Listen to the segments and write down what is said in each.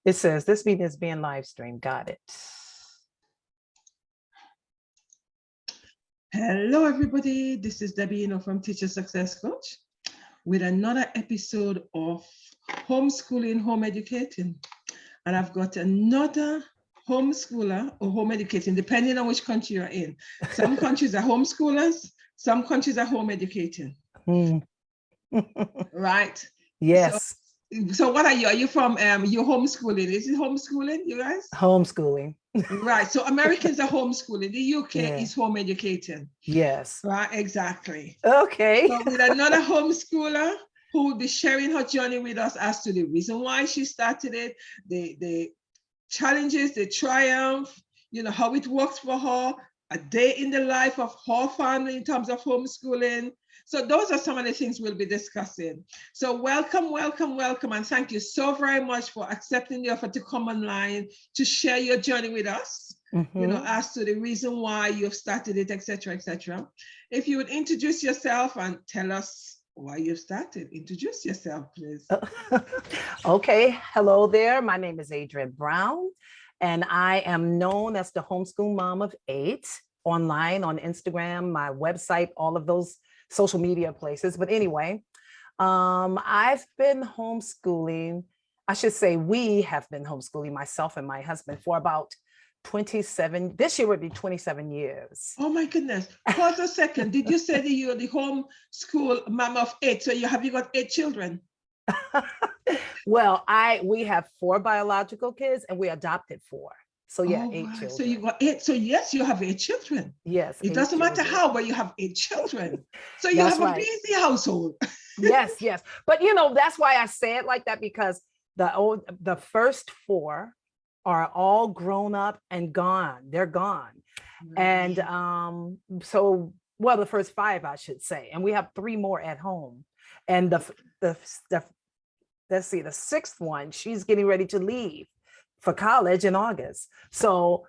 It says this meeting is being live streamed. Got it. Hello, everybody. This is Debbie, from Teacher Success Coach with another episode of Homeschooling, Home Educating. And I've got another homeschooler or home educating, depending on which country you're in. Some countries are homeschoolers, some countries are home educating. Right? Yes. So what are you? Are you from, you're homeschooling? Is it homeschooling, you guys? Homeschooling. Right. So Americans are homeschooling. The UK is home educating. Yes. Right. Exactly. Okay. So with another homeschooler who will be sharing her journey with us as to the reason why she started it, the challenges, the triumph, how it works for her, a day in the life of her family in terms of homeschooling. So those are some of the things we'll be discussing. So welcome, welcome, welcome. And thank you so very much for accepting the offer to come online to share your journey with us, as to the reason why you've started it, etc., etc. If you would introduce yourself and tell us why you've started. Introduce yourself, please. Okay. Hello there. My name is Adrienne Brown, and I am known as the Homeschool Mom of 8 online, on Instagram, my website, all of those social media places. But anyway, I've been homeschooling. I should say we have been homeschooling, myself and my husband, for about 27, this year would be 27 years. Oh my goodness. Pause a second. Did you say that you're the homeschool mom of 8? So have you got 8 children? Well, we have 4 biological kids and we adopted 4. So yeah, 8 children. So you got 8. So yes, you have 8 children. Yes. It doesn't matter how, but you have 8 children. So you That's have a busy household. Yes. But that's why I say it like that, because the first 4 are all grown up and gone. They're gone. And so, well, the first 5, I should say, and we have 3 more at home. And the let's see, the 6th one, she's getting ready to leave for college in August. So,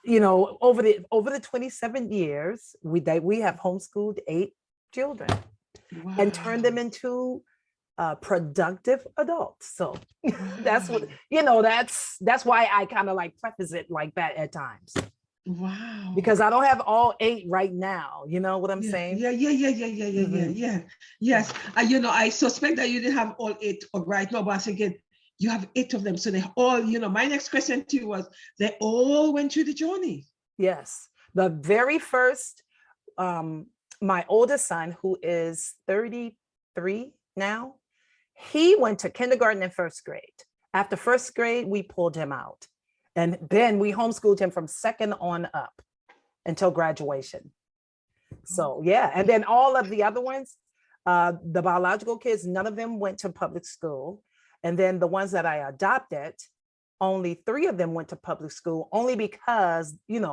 over the 27 years, we have homeschooled 8 children and turned them into productive adults. So that's what, that's why I kind of like preface it like that at times. Wow. Because I don't have all 8 right now. You know what I'm saying? Yeah. Yes. I suspect that you didn't have all 8 right now, but I was thinking you have 8 of them. So they all, my next question to you was, they all went through the journey. Yes. The very first, my oldest son, who is 33 now, he went to kindergarten and 1st grade. After 1st grade, we pulled him out. And then we homeschooled him from 2nd on up until graduation. So yeah, and then all of the other ones, the biological kids, none of them went to public school. And then the ones that I adopted, only 3 of them went to public school, only because, we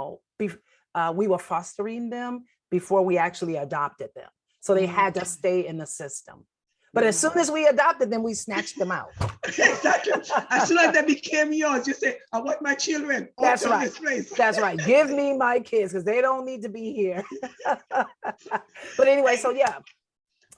were fostering them before we actually adopted them. So they had to stay in the system. But as soon as we adopted them, we snatched them out. Exactly. As soon as they became yours, you say, I want my children. That's right. That's right. Give me my kids, because they don't need to be here. But anyway, so yeah.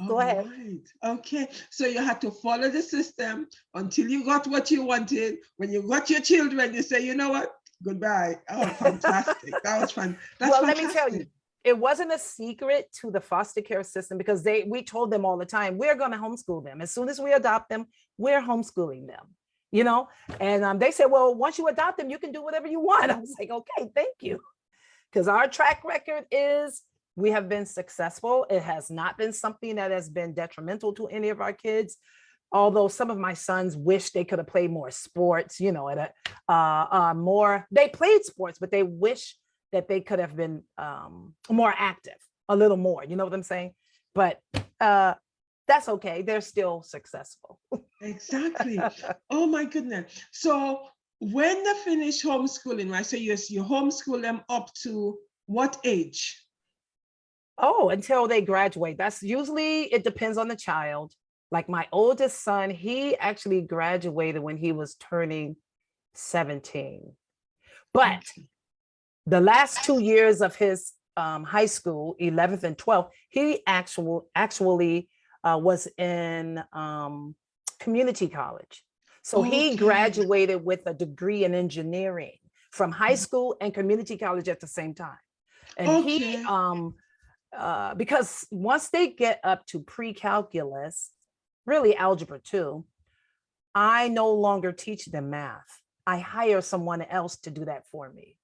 Go ahead. Right. Okay. So you had to follow the system until you got what you wanted. When you got your children, you say, you know what? Goodbye. Oh, fantastic. That was fun. Well, let me tell you. It wasn't a secret to the foster care system, because we told them all the time, we're going to homeschool them. As soon as we adopt them, we're homeschooling them, and they said, well, once you adopt them, you can do whatever you want. I was like, okay, thank you. Because our track record is we have been successful. It has not been something that has been detrimental to any of our kids. Although some of my sons wish they could have played more sports, they played sports, but they wish that they could have been more active, a little more, you know what I'm saying? But that's okay. They're still successful. Exactly. Oh my goodness. So when they finish homeschooling, right? So you homeschool them up to what age? Oh, until they graduate. That's usually, it depends on the child. Like my oldest son, he actually graduated when he was turning 17. But the last 2 years of his high school, 11th and 12th, he actually was in community college. So he Okay. graduated with a degree in engineering from high school and community college at the same time. And he, Okay. because once they get up to pre-calculus, really algebra 2, I no longer teach them math. I hire someone else to do that for me,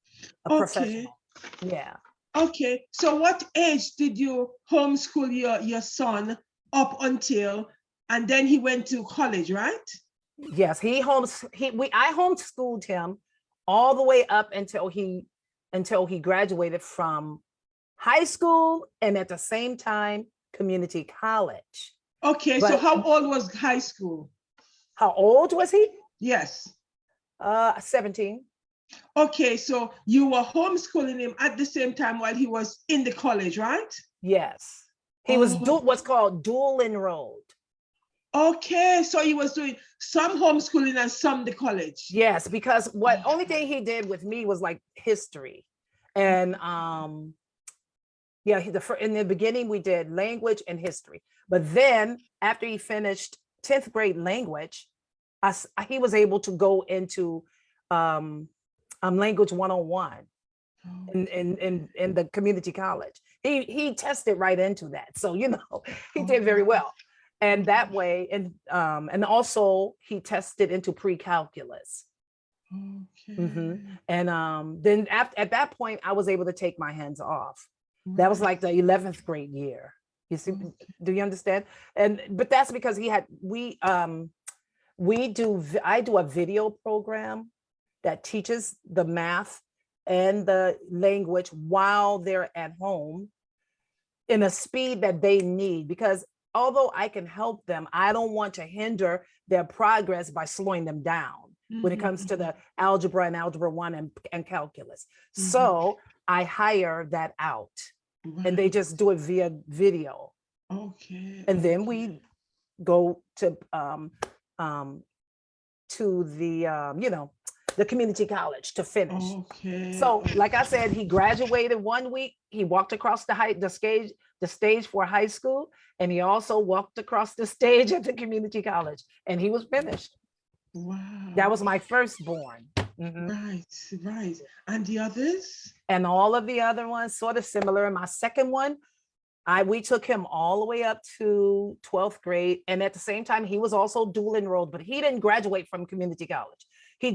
a Okay. professional. Yeah. Okay. So what age did you homeschool your son up until, and then he went to college, right? Yes, I homeschooled him all the way up until he graduated from high school and at the same time community college. Okay. So But how old was high school? how old was he? Yes. 17. Okay. So you were homeschooling him at the same time while he was in the college, right? Yes. He was Oh. what's called dual enrolled. Okay. So he was doing some homeschooling and some the college. Yes, because what only thing he did with me was like history. And yeah, in the beginning we did language and history. But then after he finished 10th grade language, he was able to go into language 101 in the community college. He tested right into that. So, he did very well. And that way, and also he tested into pre-calculus. Okay. And then at that point, I was able to take my hands off. That was like the 11th grade year. You see, do you understand? But that's because I do a video program that teaches the math and the language while they're at home in a speed that they need, because although I can help them, I don't want to hinder their progress by slowing them down when it comes to the algebra and algebra 1 and calculus. So I hire that out and they just do it via video. Okay. And then we go to the community college to finish. Okay. So like I said, he graduated one week, he walked across the stage for high school, and he also walked across the stage at the community college, and he was finished. Wow. That was my firstborn. Right. And the others? And all of the other ones sort of similar. And my second one, we took him all the way up to 12th grade. And at the same time, he was also dual enrolled, but he didn't graduate from community college. He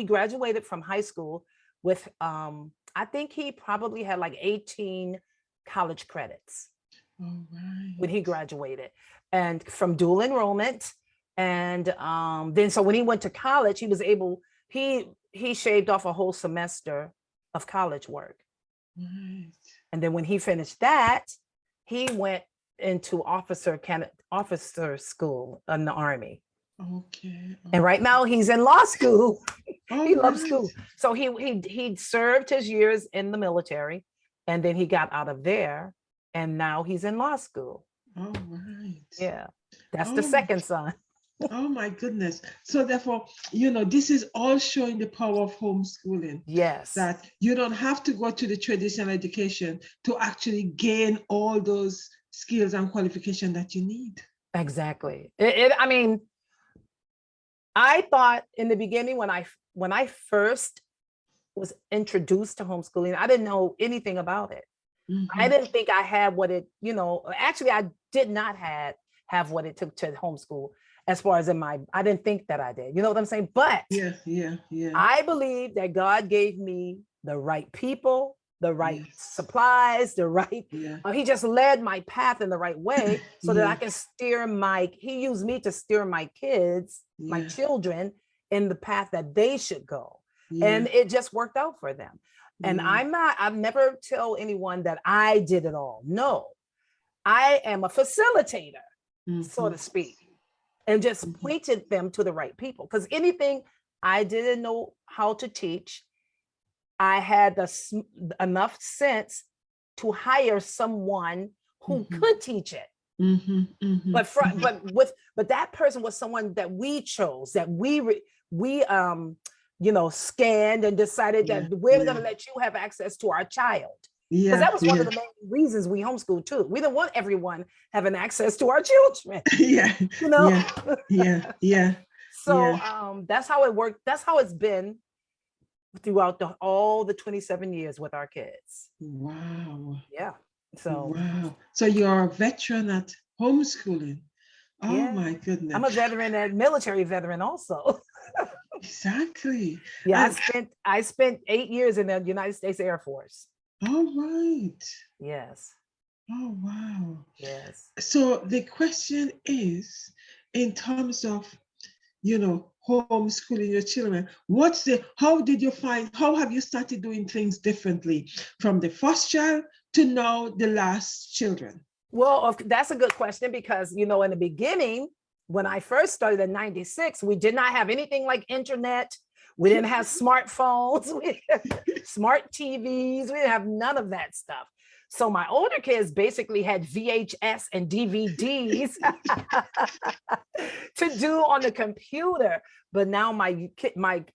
graduated from high school with, I think he probably had like 18 college credits when he graduated, and from dual enrollment. And then so when he went to college, he was able, he shaved off a whole semester of college work. And then when he finished that, he went into officer school in the Army. Okay. And right now he's in law school. He loves right. school. So he served his years in the military, and then he got out of there, and now he's in law school. All right. Yeah, that's the second son. Oh my goodness. So therefore, this is all showing the power of homeschooling. Yes. That you don't have to go to the traditional education to actually gain all those skills and qualifications that you need. Exactly. I mean, I thought in the beginning when I first was introduced to homeschooling, I didn't know anything about it. I didn't think I had what it, actually I did not have what it took to homeschool. As far as I didn't think that I did, you know what I'm saying? But yeah. I believe that God gave me the right people, the right supplies, the right, he just led my path in the right way so that I can he used me to steer my kids, my children in the path that they should go. And it just worked out for them. And I've never tell anyone that I did it all. No, I am a facilitator, so to speak, and just pointed them to the right people. Because anything I didn't know how to teach, I had enough sense to hire someone who could teach it. But that person was someone that we chose, that we scanned and decided that we're going to let you have access to our child. Because that was one of the main reasons we homeschool too. We don't want everyone having access to our children. So yeah. that's how it worked. That's how it's been throughout all the 27 years with our kids. Wow. Yeah. So Wow. So you're a veteran at homeschooling. Oh yeah, my I'm goodness. a veteran and military veteran also. Exactly. Yeah, And I spent 8 years in the United States Air Force. all right. Yes. Oh wow. Yes. So the question is, in terms of, homeschooling your children, how have you started doing things differently from the first child to now the last children? Well, that's a good question because, in the beginning, when I first started in 96, we did not have anything like internet. We didn't have smartphones, smart TVs. We didn't have none of that stuff. So my older kids basically had VHS and DVDs to do on the computer. But now my current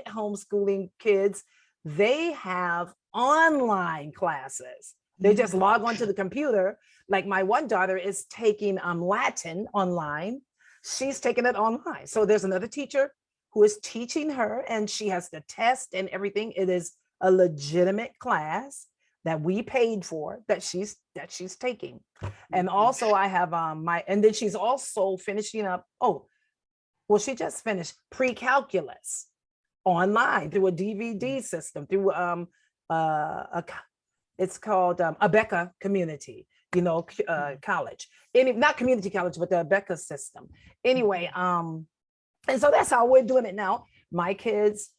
homeschooling kids, they have online classes. They just Yeah. log onto the computer. Like my one daughter is taking Latin online. She's taking it online. So there's another teacher who is teaching her, and she has the test and everything. It is a legitimate class that we paid for that she's taking. And also I have and then she's also finishing up. Oh, well, she just finished pre-calculus online through a DVD system through it's called Abeka Community, college. Not community college, but the Abeka system. Anyway, and so that's how we're doing it now. My kids,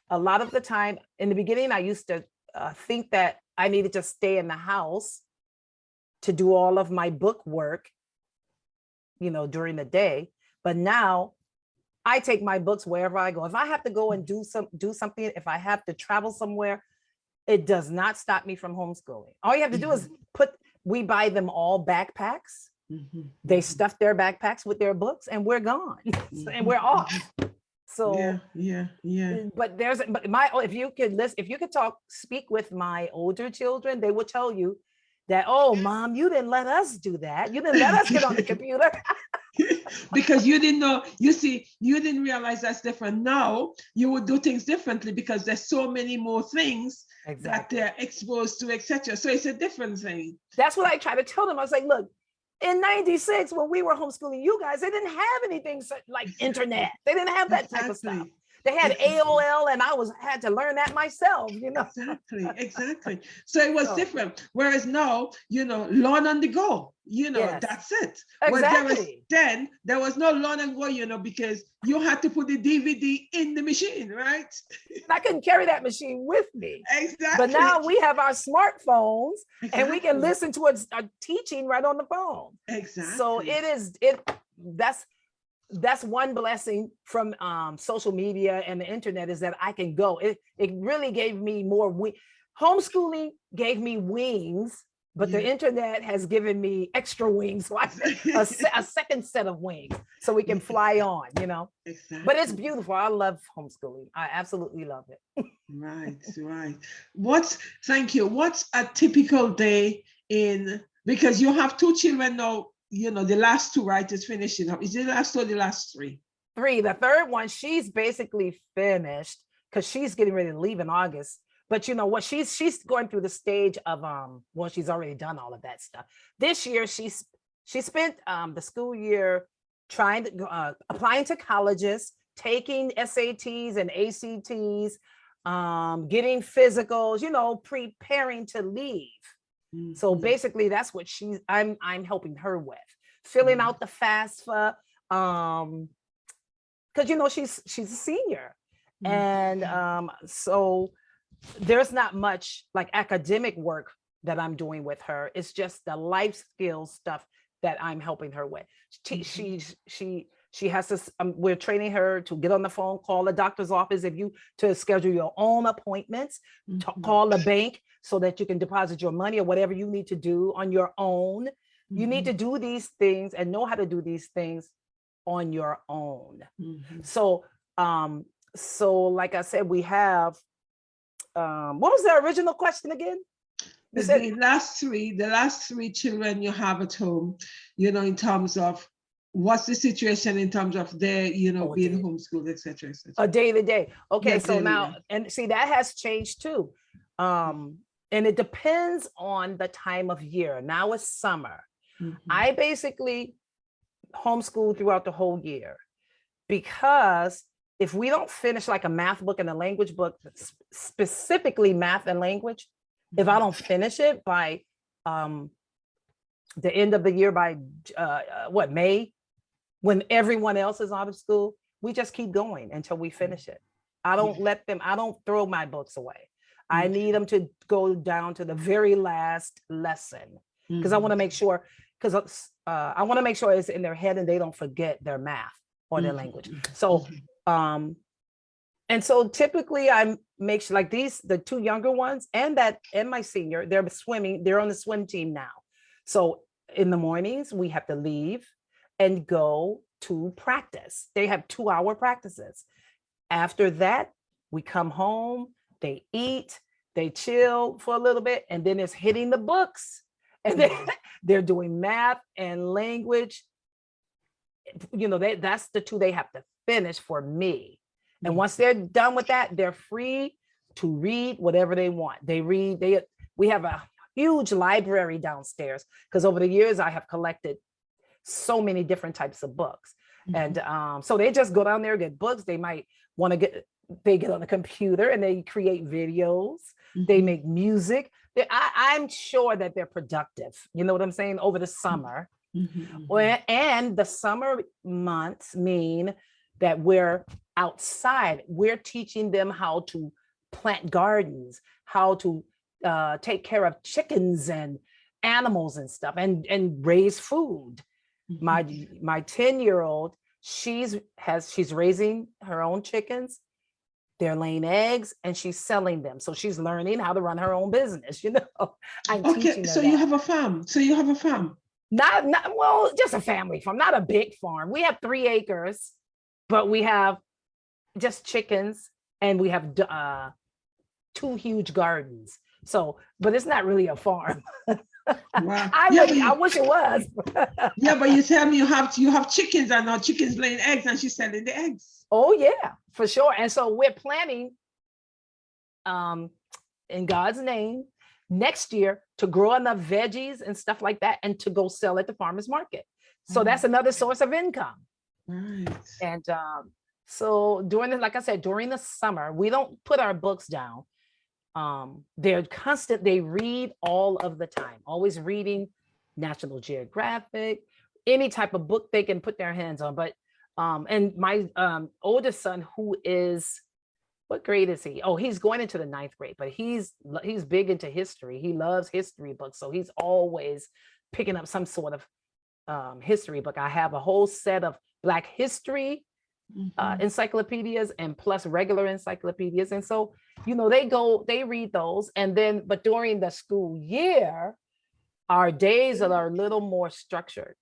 a lot of the time in the beginning, I used to think that I needed to stay in the house to do all of my book work, during the day. But now I take my books wherever I go. If I have to go and do something, if I have to travel somewhere, it does not stop me from homeschooling. All you have to do is we buy them all backpacks. They stuff their backpacks with their books and we're gone and we're off. So yeah. but if you could speak with my older children, they will tell you that, oh, mom, you didn't let us do that. You didn't let us get on the computer. Because you didn't know, you see, you didn't realize that's different. Now you would do things differently because there's so many more things that they're exposed to, etc. So it's a different thing. That's what I try to tell them. I was like, look, in 96, when we were homeschooling you guys, they didn't have anything like internet. They didn't have that type of stuff. They had AOL, and I had to learn that myself, Exactly. So it was different. Whereas now, learn on the go, that's it. Exactly. There was no learn and go, because you had to put the DVD in the machine, right? I couldn't carry that machine with me. Exactly. But now we have our smartphones and we can listen to a teaching right on the phone. Exactly. So that's one blessing from social media and the internet, is that I can go. It really gave me more homeschooling gave me wings, but the internet has given me extra wings, like a second set of wings, so we can fly on, Exactly. But it's beautiful. I love homeschooling. I absolutely love it. Right. Thank you. What's a typical day because you have two children now, the last two, right, is finishing up. Is it the last or the last three? Three. The third one, she's basically finished because she's getting ready to leave in August. But you know what? She's going through the stage of she's already done all of that stuff. This year, she spent the school year trying to applying to colleges, taking SATs and ACTs, getting physicals, preparing to leave. So basically, that's what I'm helping her with, filling out the FAFSA, because she's a senior, and so there's not much like academic work that I'm doing with her. It's just the life skills stuff that I'm helping her with. She has to. We're training her to get on the phone, call the doctor's office to schedule your own appointments, to call the bank so that you can deposit your money or whatever you need to do on your own. You need to do these things and know how to do these things on your own. So like I said, we have. What was the original question again? The last three children you have at home, in terms of what's the situation in terms of their, Oh, being day- homeschooled, etc., etc.? a day to day. Okay, Yes, so daily, now, yeah. and see, that has changed too. And it depends on the time of year. Now it's summer. Mhm. I basically homeschool throughout the whole year, because if we don't finish like a math book and a language book, specifically math and language, if I don't finish it by the end of the year, by May, when everyone else is out of school, we just keep going until we finish it. I don't I don't throw my books away. I need them to go down to the very last lesson, because I want to make sure, because I want to make sure it's in their head and they don't forget their math or their language. So, and so typically I make sure, like the two younger ones and my senior, they're swimming, they're on the swim team now. So in the mornings we have to leave and go to practice. They have 2-hour practices. After that, we come home, they eat, they chill for a little bit, and then it's hitting the books. And then they're doing math and language. That's the two they have to finish for me. And once they're done with that, they're free to read whatever they want. We have a huge library downstairs, because over the years I have collected so many different types of books. And so they just go down there, get books. They might want to they get on the computer and they create videos. They make music. I'm sure that they're productive. You know what I'm saying? Over the summer. And the summer months mean that we're outside. We're teaching them how to plant gardens, how to take care of chickens and animals and stuff, and raise food. My 10-year-old, she's raising her own chickens. They're laying eggs and she's selling them. So she's learning how to run her own business. I'm teaching her So that. you have a farm. Not well, just a family farm, not a big farm. We have 3 acres, but we have just chickens, and we have 2 huge gardens. So, but it's not really a farm. Wow. I wish it was. Yeah, but you tell me you have chickens, and now chickens laying eggs, and she's selling the eggs. Oh yeah, for sure. And so we're planning, in God's name, next year to grow enough veggies and stuff like that, and to go sell at the farmers market. So that's another source of income. Right. And so like I said, during the summer, we don't put our books down. They're constant. They read all of the time, always reading National Geographic, any type of book they can put their hands on. But and my oldest son, who is, what grade is he? Oh, he's going into the 9th grade, but he's big into history. He loves history books. So he's always picking up some sort of history book. I have a whole set of Black history encyclopedias, and plus regular encyclopedias. And so, they read those. And then, but during the school year, our days are a little more structured.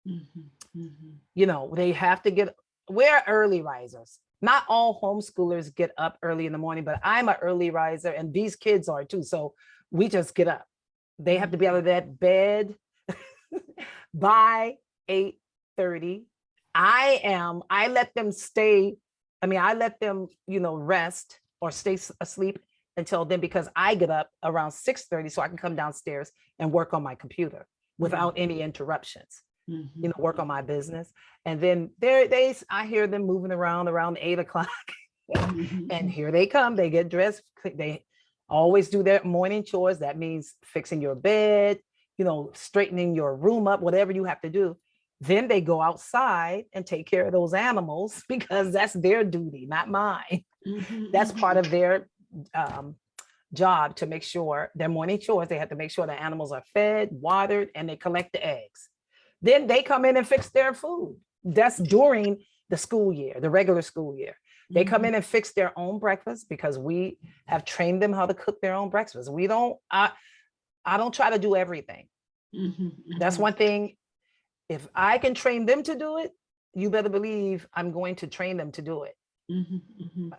They have to we're early risers. Not all homeschoolers get up early in the morning, but I'm an early riser, and these kids are too. So we just get up. They have to be out of that bed by 8:30. I let them stay. I let them, rest or stay asleep until then, because I get up around 6:30 so I can come downstairs and work on my computer without any interruptions. Work on my business. And then I hear them moving around 8 o'clock. And here they come. They get dressed. They always do their morning chores. That means fixing your bed, straightening your room up, whatever you have to do. Then they go outside and take care of those animals, because that's their duty, not mine. That's part of their job, to make sure their morning chores. They have to make sure the animals are fed, watered, and they collect the eggs. Then they come in and fix their food. That's during the school year, the regular school year. They come in and fix their own breakfast, because we have trained them how to cook their own breakfast. I don't try to do everything. That's one thing. If I can train them to do it, you better believe I'm going to train them to do it.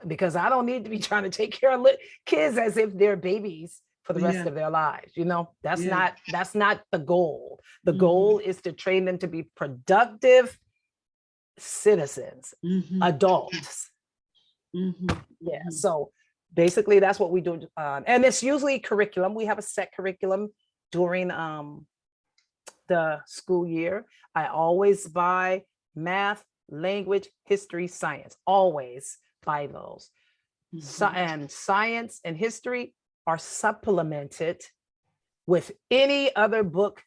Because I don't need to be trying to take care of kids as if they're babies for the rest of their lives. That's not the goal. The goal is to train them to be productive citizens, Mhm. adults. Mhm. Yeah. Mhm. So basically, that's what we do. And it's usually curriculum. We have a set curriculum during the school year. I always buy math, language, history, science. Always buy those. So, Mhm. and science and history are supplemented with any other book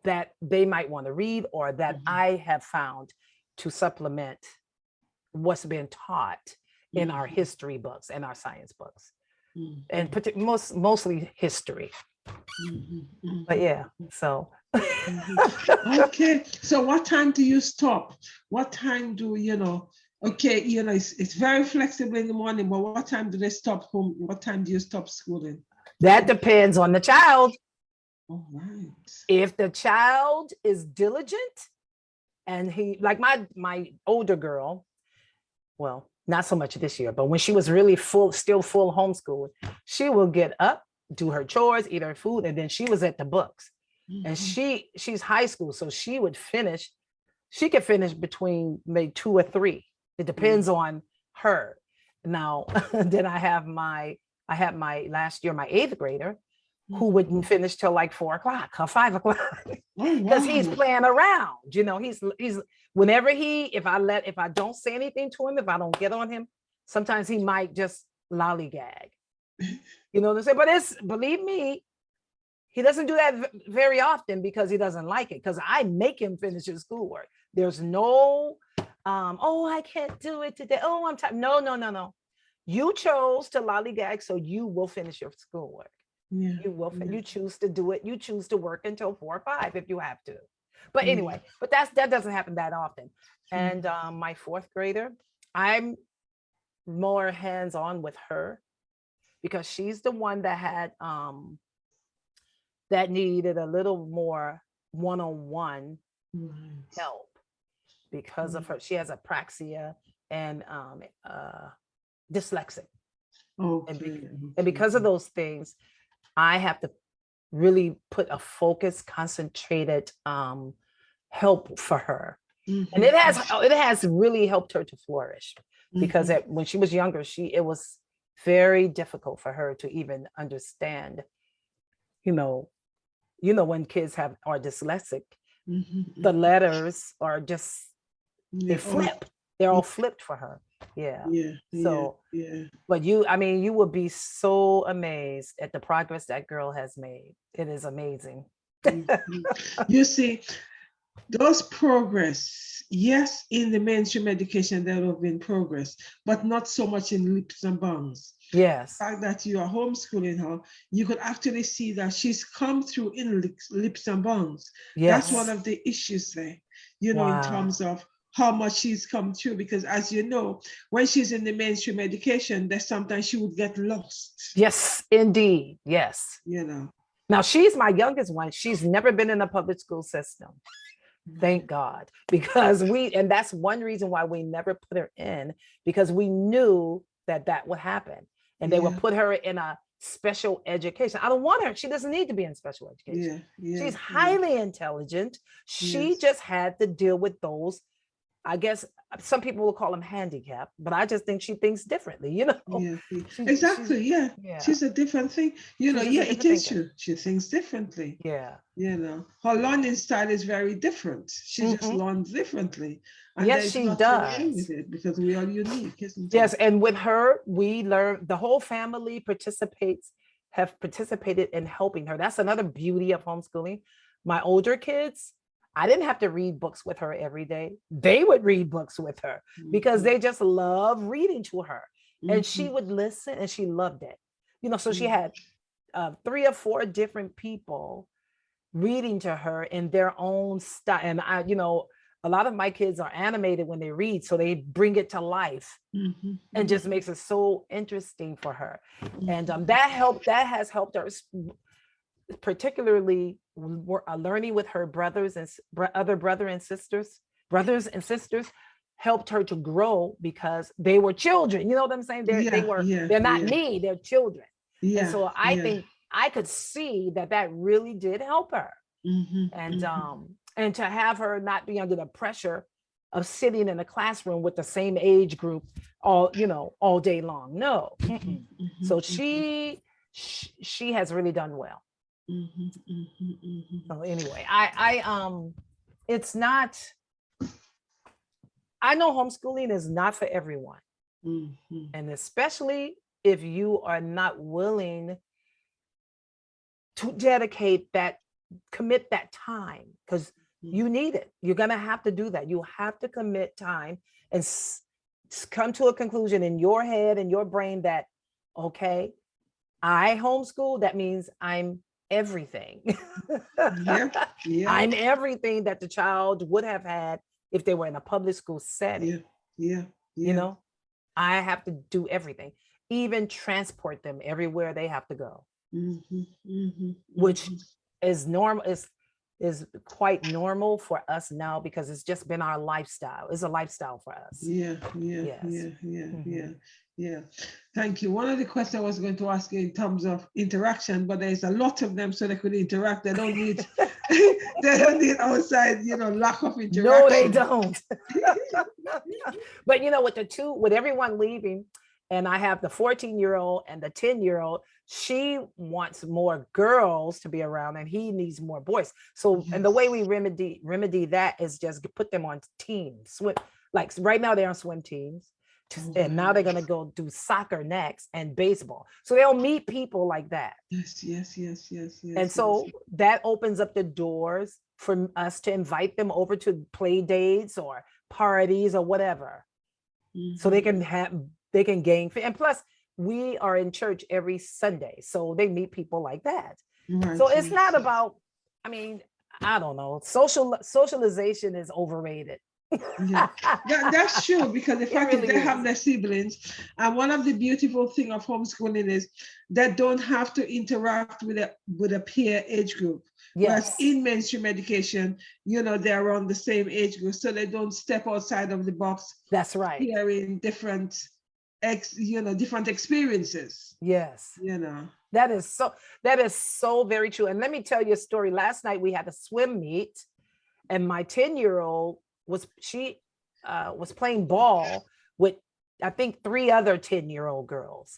that they might want to read or that Mhm. I have found to supplement what's been taught in our Mhm. history books and our science books, Mhm. and mostly history. Mhm. But Mhm. yeah, so Mhm. Okay, so what time do you stop? What time do you know? Okay, it's very flexible in the morning, but what time do they stop home? What time do you stop schooling? that depends on the child. All right. If the child is diligent and he like my older girl, well, not so much this year, but when she was really still full homeschool, she will get up, do her chores, eat her food, and then she was at the books. And Mhm. she's high school, so she could finish between maybe 2 or 3. It depends on her. Now, then I had my last year, my 8th grader, who Mhm. wouldn't finish till like 4 o'clock or 5 o'clock Oh, because he's wow. playing around. He's whenever if I don't say anything to him, if I don't get on him, sometimes he might just lollygag. You know what I'm saying? But it's believe me, he doesn't do that very often because he doesn't like it. Because I make him finish his schoolwork. There's no, oh, I can't do it today. Oh, I'm tired. No, no, no, no. You chose to lollygag, so you will finish your schoolwork. Yeah. You will. Yeah. You choose to do it. You choose to work until 4 or 5 if you have to. But Yeah. anyway, but that doesn't happen that often. And my 4th grader, I'm more hands on with her because she's the one that had that needed a little more one-on-one Right. help because of her. She has apraxia and dyslexic, and, Okay. and Okay. because of those things, I have to really put a focused, concentrated help for her, and Mhm. it has really helped her to flourish because Mhm. when she was younger, it was very difficult for her to even understand, you know, when kids are dyslexic, the Mhm. letters are just they Yeah. Oh, flip. They're all flipped for her. Yeah. yeah. Yeah. So, Yeah. but I mean, you would be so amazed at the progress that girl has made. It is amazing. Mhm. You see, those progress, yes, in the mainstream education, there have been progress, but not so much in leaps and bounds. Yes. The fact that you are homeschooling her, you could actually see that she's come through in leaps and bounds. That's one Yes. of the issues there, in Wow. terms of how much she's come through. Because as you know, when she's in the mainstream education, there's sometimes she would get lost, Yes, indeed. Yes. you know. Now she's my youngest one. She's never been in a public school system. Thank God. Because and that's one reason why we never put her in, because we knew that would happen. And they would Yeah, put her in a special education. I don't want her. She doesn't need to be in special education. yeah, yeah, She's yeah, highly intelligent. She yes. just had to deal with those, I guess some people will call them handicap, but I just think she thinks differently, Yeah, yeah. she's Exactly. Yeah, yeah, she's a different thing. she's just Yeah, a it different is thinker. true. She thinks differently. Yeah. Her learning style is very different. She just Mhm. learns differently, and Yes, there's she nothing wrong with does. it because we are unique, isn't it? Yes, and with her, we learn the whole family have participated in helping her. That's another beauty of homeschooling. My older kids, I didn't have to read books with her every day. They would read books with her because Mhm, they just love reading to her. And she mhm, would listen and she loved it. So she mhm. had 3 or 4 different people reading to her in their own style. And a lot of my kids are animated when they read, so they bring it to life Mhm, and just mhm, makes it so interesting for her. And mhm, that has helped her, particularly learning with her other brothers and sisters helped her to grow because they were children. You know what I'm saying? yeah, yeah, They're not yeah, me, they're children. And yeah, so I yeah. think I could see that really did help her. Mhm, And mhm, and to have her not be under the pressure of sitting in a classroom with the same age group all day long. No. Mm-mm. So she has really done well. So anyway, it's not, I know homeschooling is not for everyone. And especially if you are not willing to commit that time, because you need it. You're going to have to do that. You have to commit time and come to a conclusion in your head and your brain that, okay, I homeschool, that means I'm everything. I'm everything that the child would have had if they were in a public school setting. You know, I have to do everything, even transport them everywhere they have to go, which is normal, is quite normal for us now because it's just been our lifestyle. It's a lifestyle for us. Yeah. Thank you. One of the questions I was going to ask you in terms of interaction, but there's a lot of them so they could interact. They don't need they don't need outside, lack of interaction. No, they don't. But with everyone leaving, and I have the 14-year-old and the 10-year-old, she wants more girls to be around and he needs more boys. So, and the way we remedy that is just put them on teams. Swim, like right now they're on swim teams. And now they're going to go do soccer next and baseball. So they'll meet people like that. Yes. And so that opens up the doors for us to invite them over to play dates or parties or whatever. So they can gain, and plus we are in church every Sunday. So they meet people like that. So it's not about, I don't know, socialization is overrated. That's true, because the fact really is they have their siblings, and one of the beautiful thing of homeschooling is they don't have to interact with a peer age group. Whereas in mainstream education, they're around the same age group, so they don't step outside of the box. That's right. Hearing different experiences. Yes. That is so very true. And let me tell you a story. Last night we had a swim meet, and my 10-year-old was playing ball with, I think, 3 other 10-year-old girls.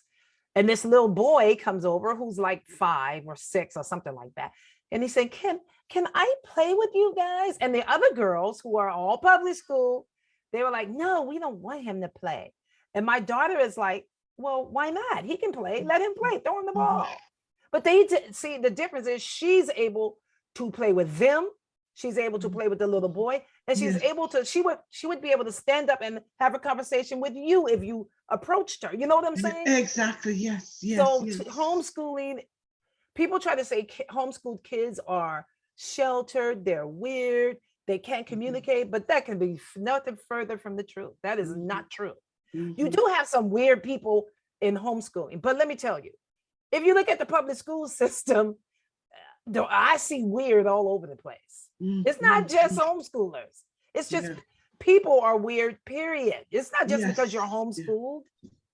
And this little boy comes over who's like 5 or 6 or something like that. And he said, can I play with you guys? And the other girls, who are all public school, they were like, no, we don't want him to play. And my daughter is like, well, why not? He can play. Let him play. Throw him the ball. But see, the difference is she's able to play with them. She's able to play with the little boy, and she's able to, she would be able to stand up and have a conversation with you if you approached her. You know what I'm saying? Exactly. Yes. So homeschooling, people try to say homeschooled kids are sheltered, they're weird, they can't communicate, but that can be nothing further from the truth. That is not true. You do have some weird people in homeschooling, but let me tell you, if you look at the public school system, I see weird all over the place. It's not just homeschoolers. It's just people are weird, period. It's not just because you're homeschooled.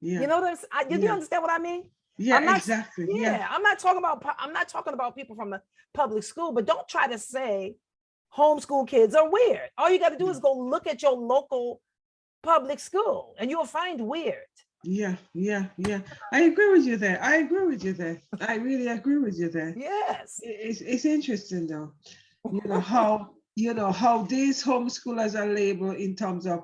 You know what you understand what I mean? Exactly. I'm not talking about people from the public school, but don't try to say homeschool kids are weird. All you got to do is go look at your local public school and you'll find weird. Yeah. I agree with you there. I really agree with you there. Yes. It's interesting though. How these homeschoolers are labeled in terms of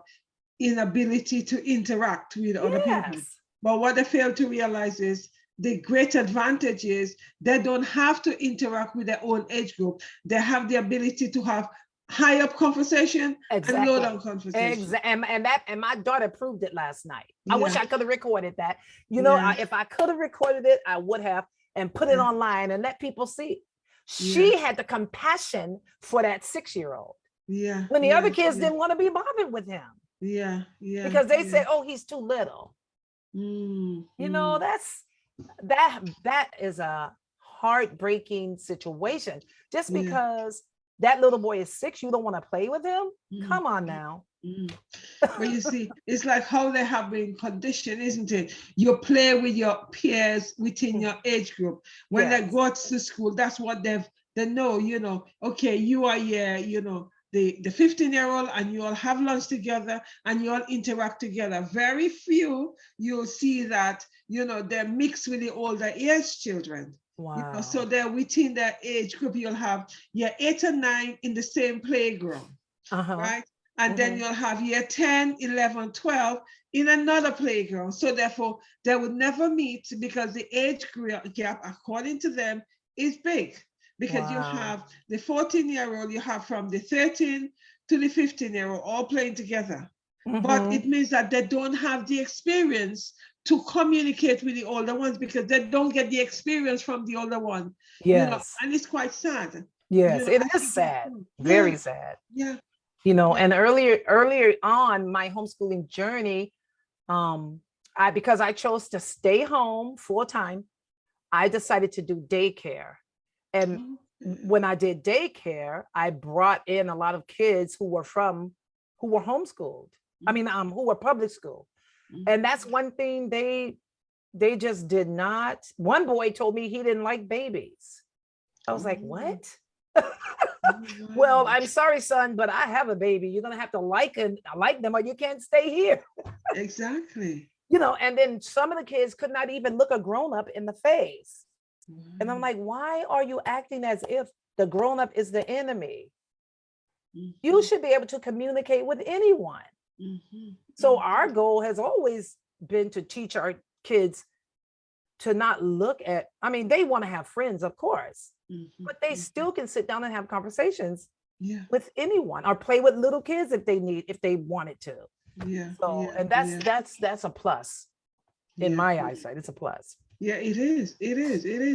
inability to interact with other people. But what they fail to realize is the great advantage is they don't have to interact with their own age group. They have the ability to have high up conversation and low down conversation. And my daughter proved it last night. I wish I could have recorded that. If I could have recorded it, I would have, and put it online and let people see. She had the compassion for that 6-year-old. When the other kids didn't want to be bothered with him. Because they said, oh, he's too little. That is a heartbreaking situation. Just because that little boy is 6, you don't want to play with him? Come on now. But you see, it's like how they have been conditioned, isn't it? You play with your peers within your age group. When they go to school, that's what they know, okay, you are here, the 15-year-old and you all have lunch together and you all interact together. Very few you'll see that, they're mixed with the older age children. Wow. So they're within their age group. You'll have year 8 and 9 in the same playground, right? And then you'll have year 10, 11, 12 in another playground. So therefore, they would never meet because the age gap, according to them, is big. Because you have the 14-year-old, you have from the 13 to the 15-year-old all playing together. But it means that they don't have the experience to communicate with the older ones because they don't get the experience from the older one. Yes. And it's quite sad. Yes, it is sad. Very sad. Yeah. And earlier on my homeschooling journey, because I chose to stay home full time, I decided to do daycare. And when I did daycare, I brought in a lot of kids who were homeschooled. I mean, who were public school. And that's one thing they just did not. One boy told me he didn't like babies. I was like, what? Well, I'm sorry, son, but I have a baby. You're gonna have to like them or you can't stay here. Exactly. And then some of the kids could not even look a grown-up in the face. And I'm like, why are you acting as if the grown-up is the enemy? You should be able to communicate with anyone. So our goal has always been to teach our kids to not look at, they want to have friends, of course, but they still can sit down and have conversations with anyone or play with little kids if they wanted to. And that's a plus in my eyesight. It's a plus. Yeah, it is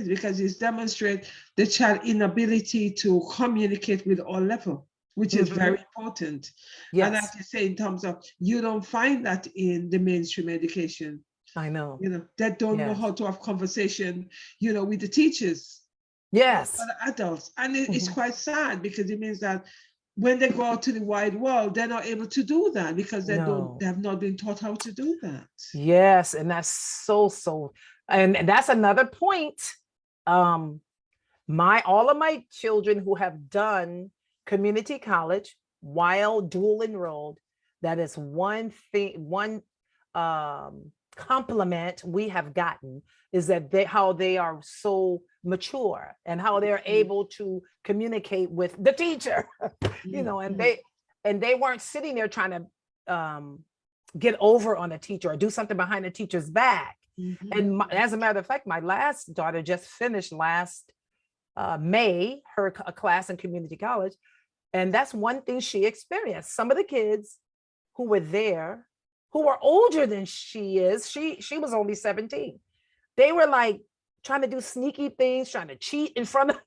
because it's demonstrate the child inability to communicate with all level, which is very important. Yes. And as you say, in terms of, you don't find that in the mainstream education. I know. They don't know how to have conversation, with the teachers. Yes. Or the adults. And it's quite sad because it means that when they go out to the wide world, they're not able to do that because they have not been taught how to do that. Yes. And that's so, and that's another point. All of my children who have done community college while dual enrolled, that is one compliment we have gotten, is that how they are so mature and how they're able to communicate with the teacher, and they weren't sitting there trying to get over on a teacher or do something behind the teacher's back. And as a matter of fact, my last daughter just finished last May her class in community college, and that's one thing she experienced. Some of the kids who were there, who were older than she is, she was only 17. They were like trying to do sneaky things, trying to cheat in front of,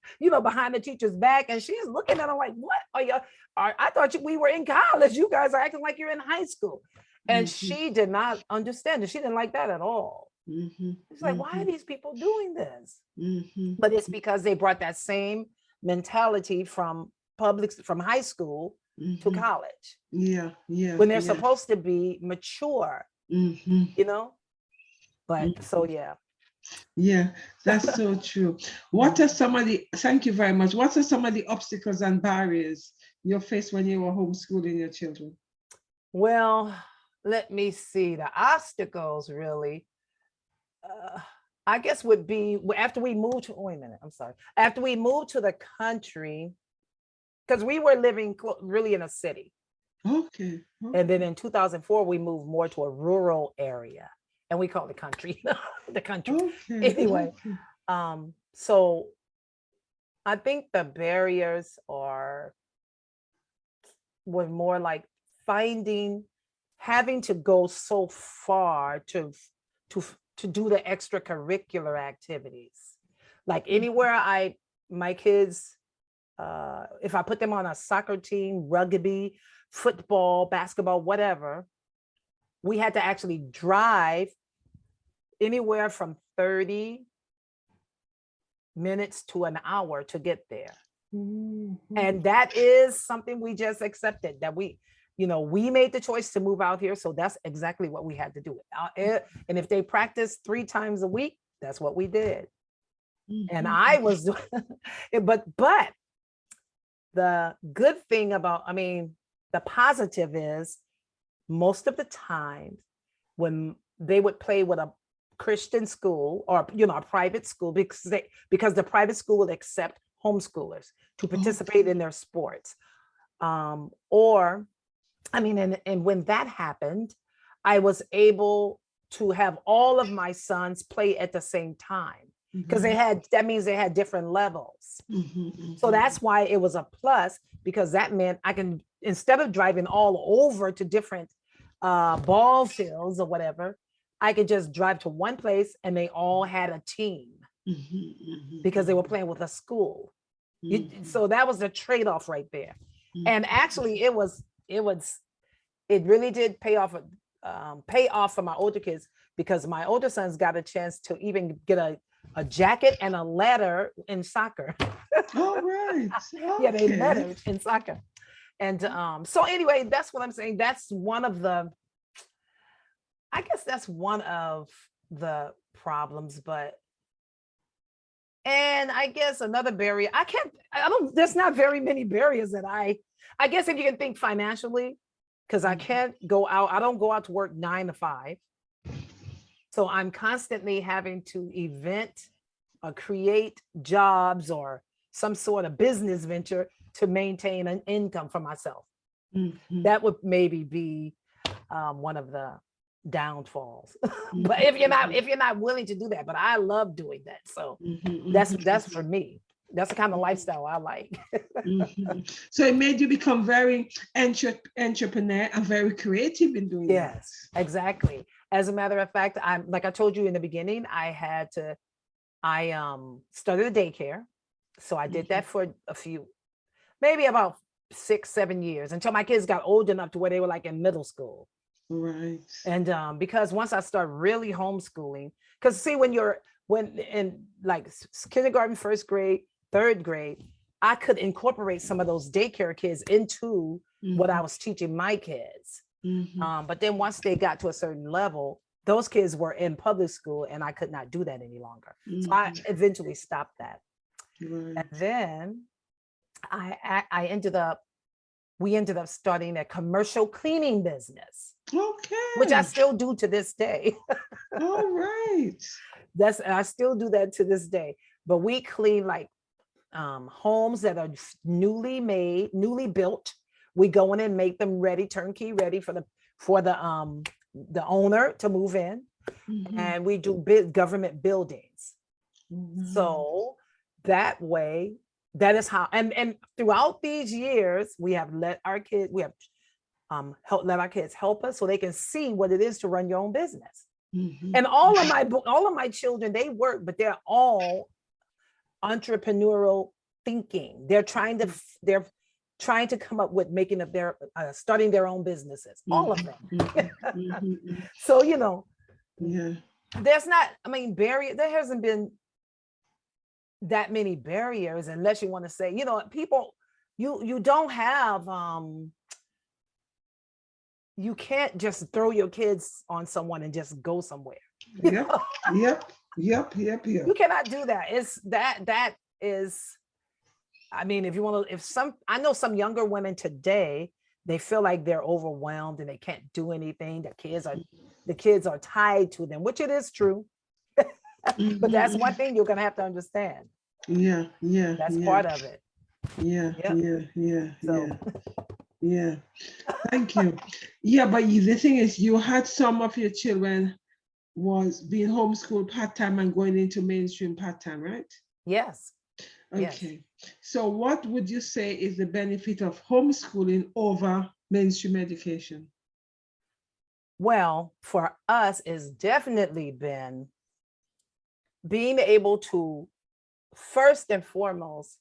behind the teacher's back. And she's looking at them like, what are you? I thought we were in college. You guys are acting like you're in high school. And she did not understand it. She didn't like that at all. It's like, why are these people doing this? But it's because they brought that same mentality from high school to college. When they're supposed to be mature, but so that's so true. Thank you very much. What are some of the obstacles and barriers you faced when you were homeschooling your children? Well, let me see. The obstacles really, I guess would be after we moved to, after we moved to the country, because we were living really in a city. Okay. And then in 2004, we moved more to a rural area, and we call it country, the country. Anyway, so I think the barriers were more like having to go so far to do the extracurricular activities. Like anywhere my kids, if I put them on a soccer team, rugby, football, basketball, whatever, we had to actually drive anywhere from 30 minutes to an hour to get there. And that is something we just accepted, that we made the choice to move out here. So that's exactly what we had to do. And if they practice 3 times a week, that's what we did. And I was, but the good thing about, I mean, the positive is most of the time when they would play with a Christian school or, you know, a private school, because the private school will accept homeschoolers to participate in their sports. Or, I mean, and when that happened, I was able to have all of my sons play at the same time, because that means they had different levels. So that's why it was a plus, because that meant I can, instead of driving all over to different ball fields or whatever, I could just drive to one place and they all had a team because they were playing with a school. So that was the trade-off right there. And actually it really did pay off for my older kids, because my older sons got a chance to even get a jacket and a letter in soccer. All right. Yeah, they Okay. lettered in soccer. And so anyway, that's what I'm saying. That's one of the, I guess that's one of the problems, but, and I guess another barrier, there's not very many barriers that I guess if you can think financially, because I can't go out, I don't go out to work 9 to 5. So I'm constantly having to create jobs or some sort of business venture to maintain an income for myself. That would maybe be one of the downfalls. But if you're not willing to do that, but I love doing that. So that's for me. That's the kind of lifestyle I like. So it made you become very entrepreneur and very creative in doing that. Yes, exactly. As a matter of fact, I'm, like I told you in the beginning, I started a daycare. So I did that for maybe about 6-7 years, until my kids got old enough to where they were like in middle school. Right. And because once I start really homeschooling, because see, when in like kindergarten, first grade, third grade, I could incorporate some of those daycare kids into what I was teaching my kids. But then once they got to a certain level, those kids were in public school and I could not do that any longer. So I eventually stopped that. Right. And then we ended up starting a commercial cleaning business. Okay. Which I still do to this day. All right. I still do that to this day. But we clean like homes that are newly built. We go in and make them ready, turnkey ready for the owner to move in. And we do government buildings. So that way, that is how, and throughout these years, we have let our kids help us so they can see what it is to run your own business. And all of my children, they work, but they're all entrepreneurial thinking. They're trying to come up with starting their own businesses, all of them. So, there's not, there hasn't been that many barriers, unless you want to say, people, you don't have, you can't just throw your kids on someone and just go somewhere. Yep. You cannot do that. That is, I know some younger women today, they feel like they're overwhelmed and they can't do anything. The kids are tied to them, which it is true. But that's one thing you're gonna have to understand. Yeah. That's part of it. Yeah. So. Yeah. Thank you. Yeah, but the thing is, you had some of your children was being homeschooled part-time and going into mainstream part-time, right? Yes. Okay. Yes. So what would you say is the benefit of homeschooling over mainstream education? Well, for us, it's definitely been being able to, first and foremost,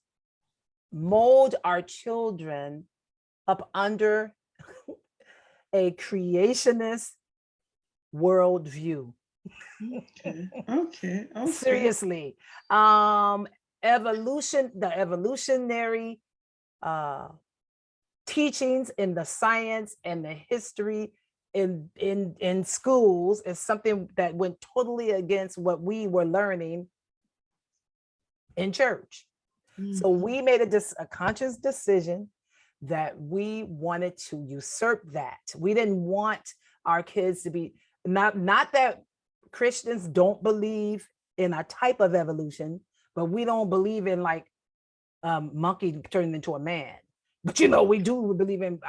mold our children up under a creationist worldview. Okay. Seriously. The evolutionary teachings in the science and the history in schools is something that went totally against what we were learning in church. So we made a conscious decision that we wanted to usurp that. We didn't want our kids to be, not that Christians don't believe in a type of evolution, but we don't believe in like monkey turning into a man. But we do believe in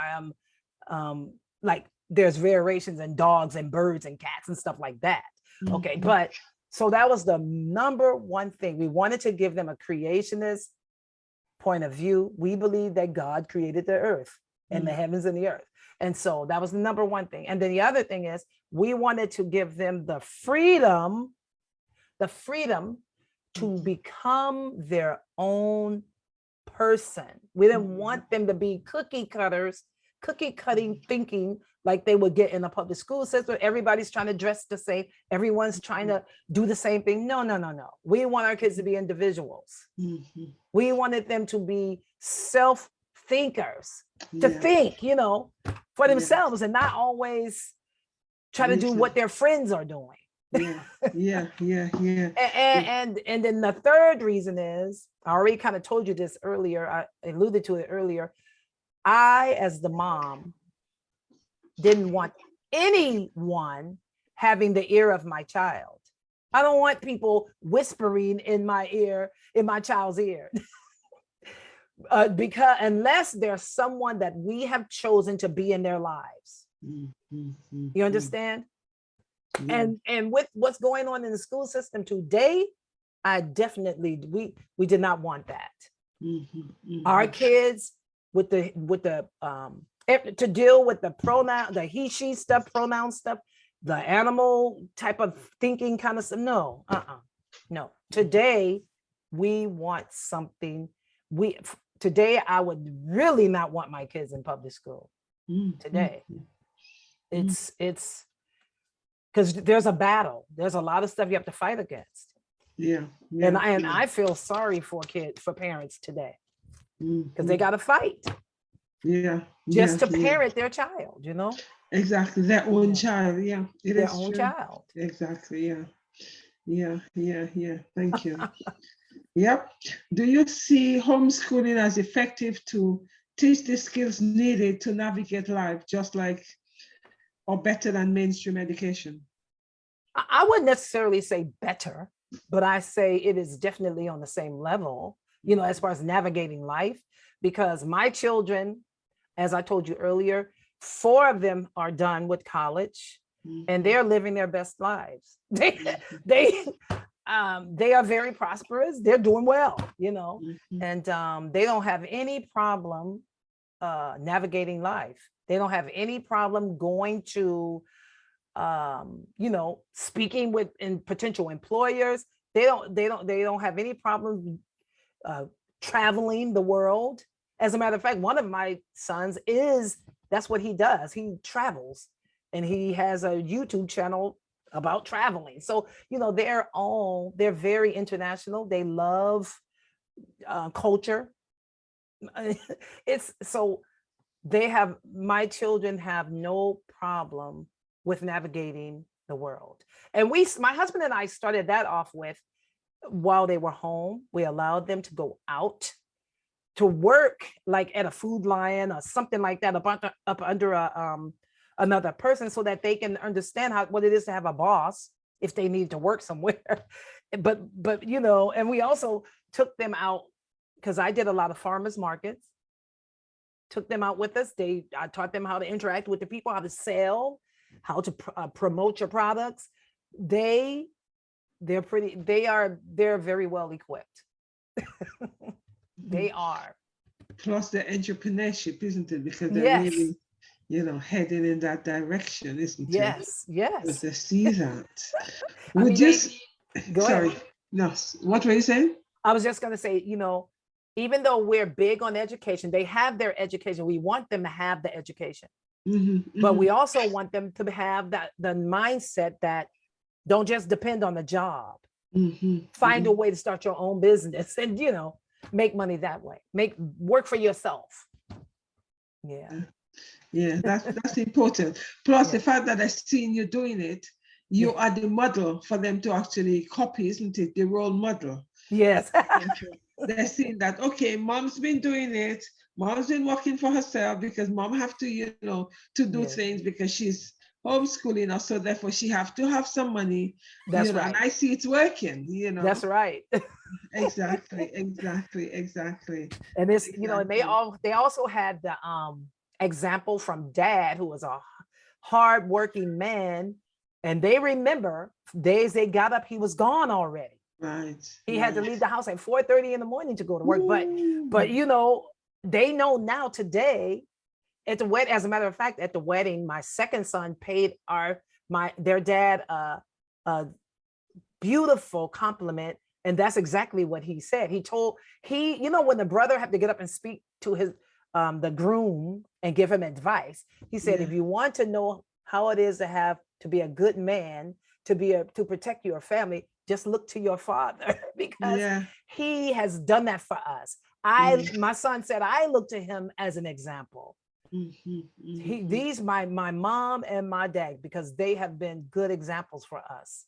like there's variations in dogs and birds and cats and stuff like that. Okay, but so that was the number one thing. We wanted to give them a creationist point of view. We believe that God created the earth and the heavens and the earth. And so that was the number one thing. And then the other thing is we wanted to give them the freedom to become their own person. We didn't want them to be cookie cutting thinking like they would get in the public school system. Everybody's trying to dress the same. Everyone's trying to do the same thing. No. We want our kids to be individuals. We wanted them to be self-thinkers, to think, for themselves and not always try to do what their friends are doing. Yeah. And then the third reason is, I already kind of told you this earlier, I alluded to it earlier. I, as the mom, didn't want anyone having the ear of my child. I don't want people whispering in my ear, in my child's ear. Because unless there's someone that we have chosen to be in their lives. You understand? And with what's going on in the school system today, I definitely, we did not want that. Our kids with the to deal with the pronoun, the he, she stuff, pronoun stuff, the animal type of thinking kind of stuff. No. Today, we want something. Today, I would really not want my kids in public school. Today, it's because there's a battle. There's a lot of stuff you have to fight against. And I feel sorry for parents today because they got to fight. Just to parent their child, Exactly, their own child. Their own child. Exactly. Yeah. Thank you. Yep. Do you see homeschooling as effective to teach the skills needed to navigate life, just like or better than mainstream education? I wouldn't necessarily say better, but I say it is definitely on the same level, as far as navigating life, because my children, as I told you earlier, 4 of them are done with college and they're living their best lives. They are very prosperous. They're doing well, and they don't have any problem navigating life. They don't have any problem going to, speaking with potential employers. They don't have any problem traveling the world. As a matter of fact, one of my sons that's what he does. He travels and he has a YouTube channel about traveling. So, they're very international. They love culture. My children have no problem with navigating the world. And my husband and I started that off with, while they were home, we allowed them to go out to work, like at a Food Lion or something like that, up under another person, so that they can understand what it is to have a boss if they need to work somewhere. But and we also took them out, because I did a lot of farmers markets, took them out with us. I taught them how to interact with the people, how to sell, how to promote your products. They're very well equipped. They are. Plus the entrepreneurship, isn't it? Because they're really, heading in that direction, isn't it? Yes. Because they see that. Go ahead. No, what were you saying? I was just going to say, even though we're big on education, they have their education. We want them to have the education. But we also want them to have the mindset that don't just depend on the job. Find a way to start your own business and, make money that way. Work for yourself. Yeah, that's important. Plus the fact that I've seen you doing it, you are the model for them to actually copy, isn't it? The role model. Yes. They're seeing that, okay, mom's been doing it. Mom's been working for herself because mom have to, to do Yeah, things because she's homeschooling us. So therefore she have to have some money, that's and right. I see it's working. That's right. Exactly, exactly, exactly, And this, and exactly. they also had the example from dad, who was a hardworking man, and they remember days they got up, he was gone already. Right, He had to right. leave the house at 4:30 in the morning to go to work. But Ooh. they know now today at the wedding. As a matter of fact, at the wedding, my second son paid their dad a beautiful compliment. And that's exactly what he said. When the brother had to get up and speak to the groom and give him advice, he said, Yeah, if you want to know how it is to be a good man, to protect your family, just look to your father because yeah, he has done that for us. yeah. My son said, I look to him as an example. Mhm, mhm, These my mom and my dad, because they have been good examples for us.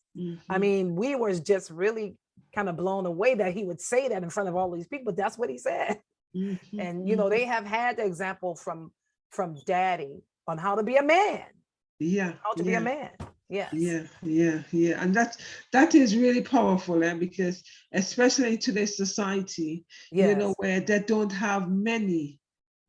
I mhm, mean, we were just really kind of blown away that he would say that in front of all these people. That's what he said. mhm, And they mhm. have had the example from daddy on how to be a man, Yeah, how to be a yeah. man. Yes. Yeah, yeah, yeah. And that is really powerful, because especially in today's society, Yes. where they don't have many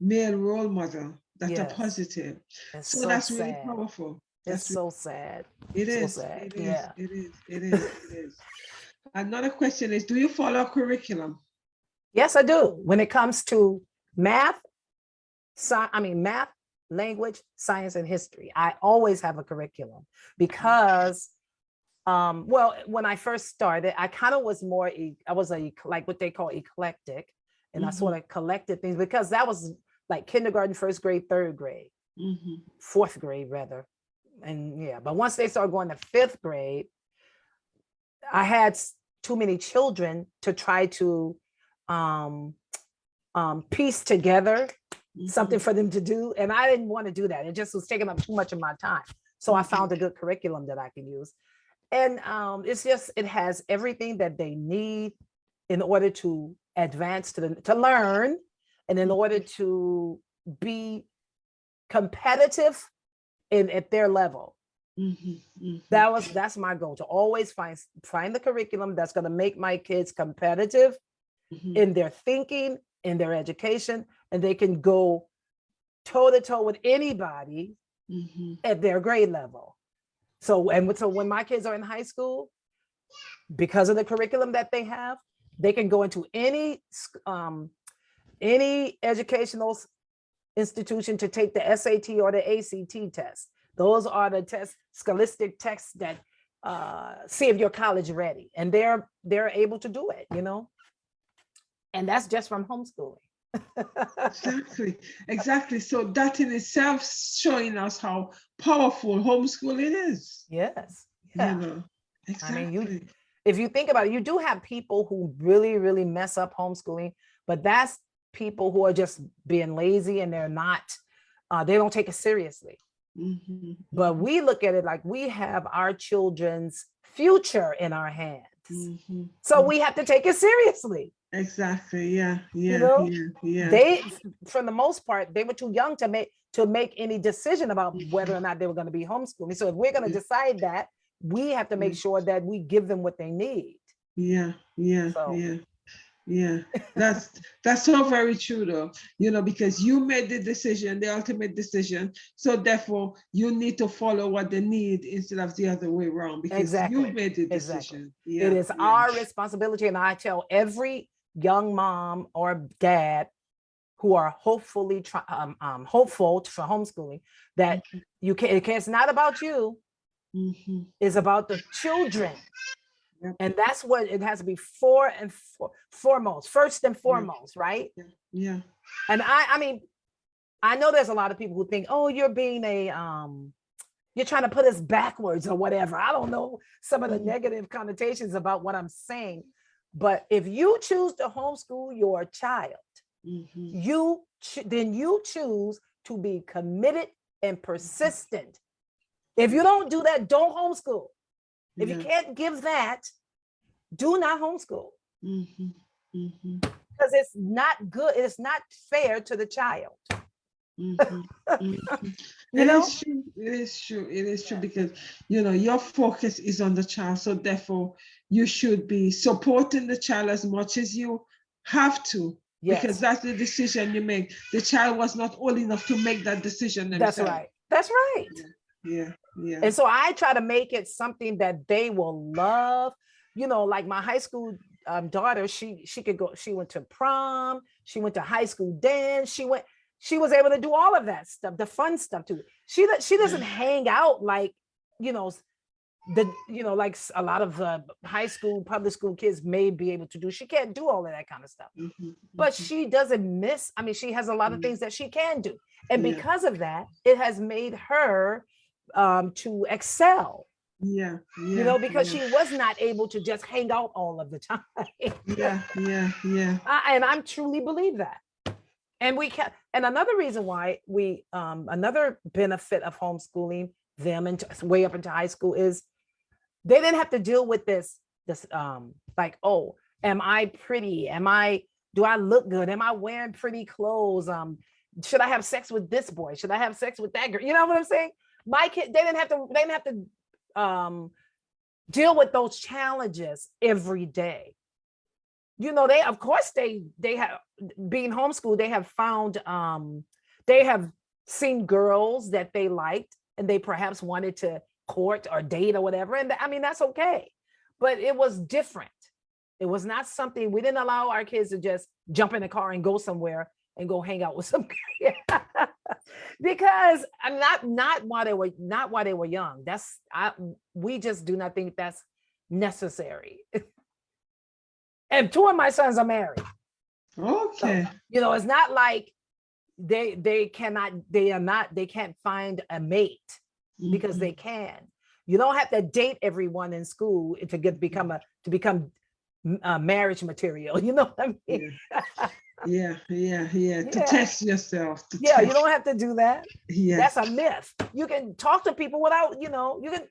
male role model that are Yes. positive. It's So so that's really sad. powerful. It's That's so sad. it So is, sad. it is, Yeah. it is, it is, it is. Another question is, do you follow curriculum? Yes, I do. When it comes to math, math, language, science, and history, I always have a curriculum because when I first started, I kind of was I was like what they call eclectic, and I Mm-hmm, sort of collected things because that was like kindergarten, first grade, third grade, mm-hmm, fourth grade rather. And yeah, but once they started going to fifth grade, I had too many children to try to um, piece together mm-hmm, something for them to do. And I didn't want to do that. It just was taking up too much of my time. So I mm-hmm, found a good curriculum that I can use. And it has everything that they need in order to advance to learn, and in order to be competitive at their level. mm-hmm, mm-hmm, That's my goal, to always find the curriculum that's going to make my kids competitive mm-hmm, in their thinking, in their education, and they can go toe to toe with anybody mm-hmm. at their grade level. So when my kids are in high school, because of the curriculum that they have, they can go into any educational institution to take the SAT or the ACT test. Those are the scholastic tests that see if you're college ready, and they're able to do it. And that's just from homeschooling. Exactly, exactly. So that in itself showing us how powerful homeschooling is. Yes. You Yeah. know, I mean, exactly. if you think about it, you do have people who really, really mess up homeschooling, but that's people who are just being lazy and they don't take it seriously. Mhm, But mhm, we look at it like we have our children's future in our hands. mhm, So mhm. we have to take it seriously. Exactly. Yeah, You yeah, know, yeah, yeah. they, for the most part, they were too young to make any decision about whether Mhm, or not they were going to be homeschooling. So if we're going to yeah, decide that, we have to make yeah, sure that we give them what they need. yeah, yeah, So yeah. Yeah, that's so very true though, because you made the decision, the ultimate decision. So therefore you need to follow what they need instead of the other way around because you exactly, made the exactly. decision. It Yeah, is yeah. our responsibility, and I tell every young mom or dad who are hopeful for homeschooling that it's not about you, Mm-hmm. it's about the children. Yep, And that's what it has to be foremost, first and yeah, foremost, right? yeah, yeah. And I mean, I know there's a lot of people who think, oh, you're trying to put us backwards or whatever. I don't know some of the Mhm, negative connotations about what I'm saying. But if you choose to homeschool your child, mhm. then you choose to be committed and persistent. If you don't do that, don't homeschool. If you Yeah. can't give that, do not homeschool. Mhm. Mhm. because it's not good. It's not fair to the child. Mhm. Mhm. You It know? is true. It is true. It is true Yeah. because your focus is on the child. So therefore, you should be supporting the child as much as you have to, because Yes, that's the decision you make. The child was not old enough to make that decision that's themselves. right. That's right. Yeah, yeah. And so I try to make it something that they will love. You know, like my high school daughter, she could go. She went to prom. She went to high school dance. She was able to do all of that stuff, the fun stuff too. She doesn't hang out like, you know, like a lot of high school public school kids may be able to do. She can't do all of that kind of stuff, Mhm, but mhm. she doesn't miss. I mean, she has a lot of things that she can do, and Yeah, because of that, it has made her to excel. yeah, You yeah, know, because yeah, she was not able to just hang out all of the time. yeah, yeah, yeah. And I truly believe that. And we can. And another reason why another benefit of homeschooling them into way up into high school is they didn't have to deal with this like, oh, am I pretty? Do I look good? Am I wearing pretty clothes? Should I have sex with this boy? Should I have sex with that girl? You know what I'm saying? My kid, they didn't have to deal with those challenges every day. You know, they of course they have, being homeschooled, they have found they have seen girls that they liked and they perhaps wanted to court or date or whatever. And I mean, that's okay. But it was different. It was not something, we didn't allow our kids to just jump in a car and go somewhere and go hang out with some because I'm not while they were young. We just do not think that's necessary. And two of my sons are married. So, Okay. you know, it's not like they can't find a mate because they can. You don't have to date everyone in school to become marriage material. You know what I mean? Yeah, yeah, yeah. To Yeah. test yourself. Yeah, you don't have to do that. Yes. That's a myth. You can talk to people without, you can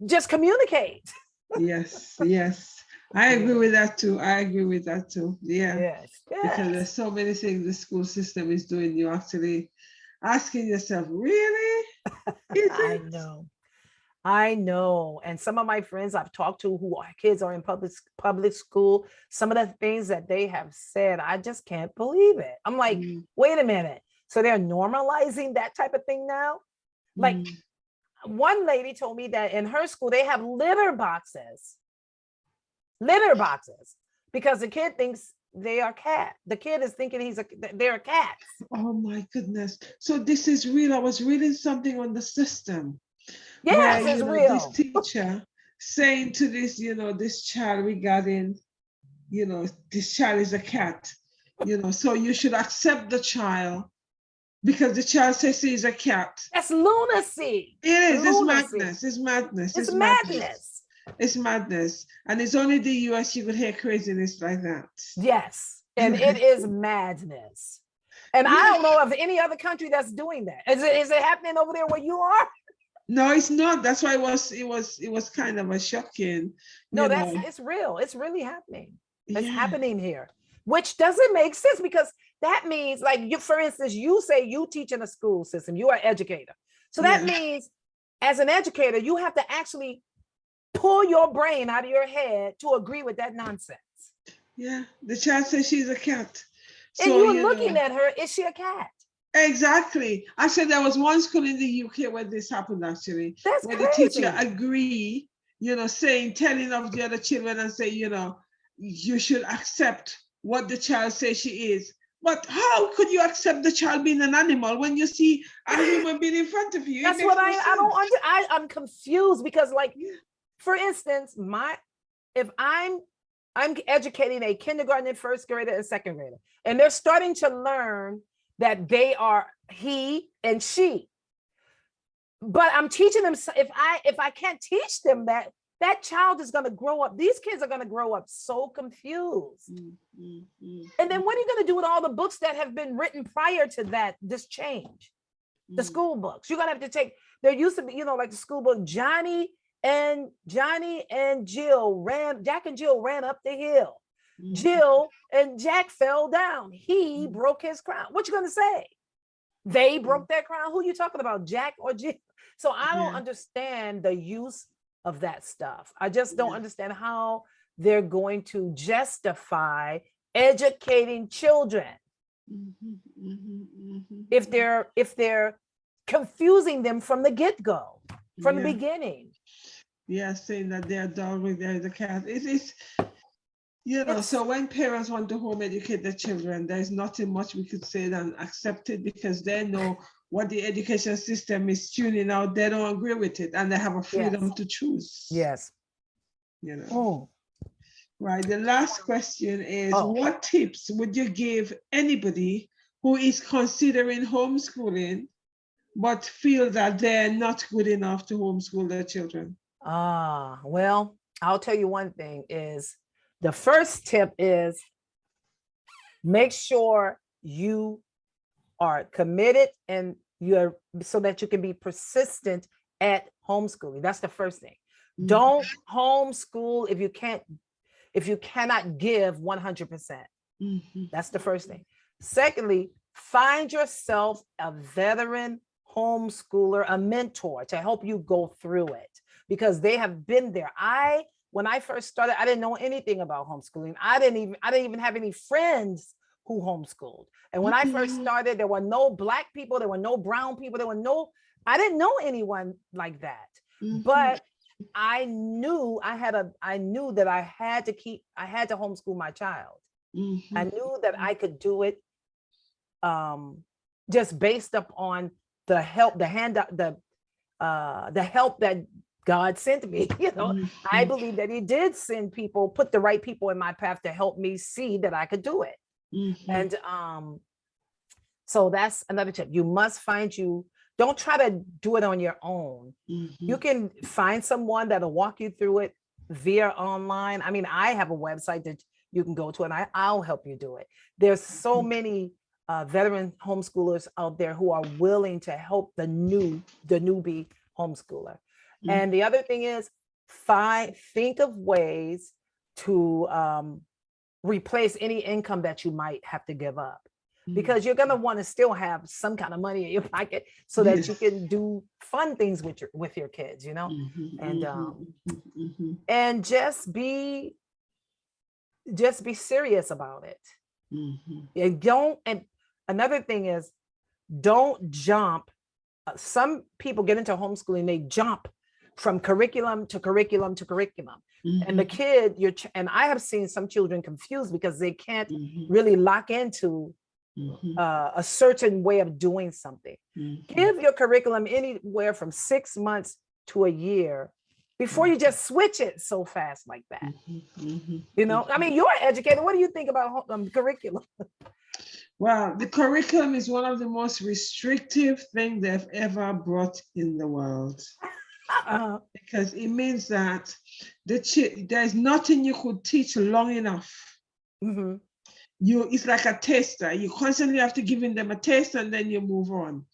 just communicate. Yes, yes. I agree with that too. I agree with that too. Yeah. Yes, Because yes. there's so many things the school system is doing. You're actually asking yourself, really? Is I it? know. I know. And some of my friends I've talked to who are kids are in public school, some of the things that they have said, I just can't believe it. I'm like, Mm, wait a minute. So they're normalizing that type of thing now? Like mm. one lady told me that in her school, they have litter boxes, because the kid thinks they are cat. The kid is thinking they're a cat. Oh my goodness. So this is real. I was reading something on the system where, Yes, it's this real. teacher saying to this, this child regarding, this child is a cat, so you should accept the child because the child says he's a cat. That's lunacy. It is. It's Lunacy. madness. It's madness. It's It's madness. madness. It's madness. And it's only the US you could hear craziness like that. Yes. And it is madness. And I Yeah. don't know of any other country that's doing that. Is it happening over there where you are? No, it's not. That's why it was kind of a shocking, No, you know. it's real. It's really happening. It's Yeah. happening here, which doesn't make sense, because that means, like, for instance, you say you teach in a school system, you are an educator. So that Yeah. means as an educator, you have to actually pull your brain out of your head to agree with that nonsense. Yeah. The child says she's a cat. And So, you're looking at her, is she a cat? exactly. I said there was one school in the UK where this happened actually, That's where crazy. the teacher agreed, telling of the other children and say, you should accept what the child says she is. But how could you accept the child being an animal when you see a human being in front of you? That's what I don't understand. I'm confused because, like, for instance, if I'm educating a kindergarten and first grader and second grader, and they're starting to learn that they are he and she. But I'm teaching them, if I can't teach them that child is going to grow up. These kids are going to grow up so confused. And then what are you going to do with all the books that have been written prior to this change? The school books. You're going to have to take, there used to be, like the school book, Jack and Jill ran up the hill. Jill and Jack fell down. He broke his crown. What you gonna say? They broke their crown. Who you talking about, Jack or Jill? So I don't Yeah. understand the use of that stuff. I just don't Yeah. understand how they're going to justify educating children if they're confusing them from the get-go, from the Yeah. beginning. Yeah, saying that they're dog with the cat. It's you know, so when parents want to home educate their children, there's nothing much we could say than accept it, because they know what the education system is tuning out. They don't agree with it, and they have a freedom to choose. Yes. You know. Oh. Right. The last question is, Oh. what tips would you give anybody who is considering homeschooling but feel that they're not good enough to homeschool their children? Well, I'll tell you one thing is the first tip is make sure you are committed and you're so that you can be persistent at homeschooling. That's the first thing. Don't homeschool if you cannot give 100%. That's the first thing. Secondly, find yourself a veteran homeschooler, a mentor to help you go through it, because they have been there. When I first started, I didn't know anything about homeschooling. I didn't even have any friends who homeschooled. And when I first started, there were no Black people, there were no brown people, I didn't know anyone like that. But I knew that I had to homeschool my child. I knew that I could do it just based upon the help, the help that God sent me. You know, I believe that He did send people, put the right people in my path to help me see that I could do it. And so that's another tip. You must don't try to do it on your own. You can find someone that'll walk you through it via online. I mean, I have a website that you can go to, and I'll help you do it. There's so many veteran homeschoolers out there who are willing to help the newbie homeschooler. And the other thing is, think of ways to replace any income that you might have to give up, because you're going to want to still have some kind of money in your pocket so that you can do fun things with your kids, you know. And just be serious about it. And another thing is, don't jump. Some people get into homeschooling, they jump from curriculum to curriculum to curriculum. And the kid, and I have seen some children confused because they can't really lock into a certain way of doing something. Give your curriculum anywhere from 6 months to a year before you just switch it so fast like that. You know, I mean, you're an educator. What do you think about curriculum? Well, the curriculum is one of the most restrictive things they've ever brought in the world. Because it means that there's nothing you could teach long enough. It's like a tester. You constantly have to give them a test and then you move on.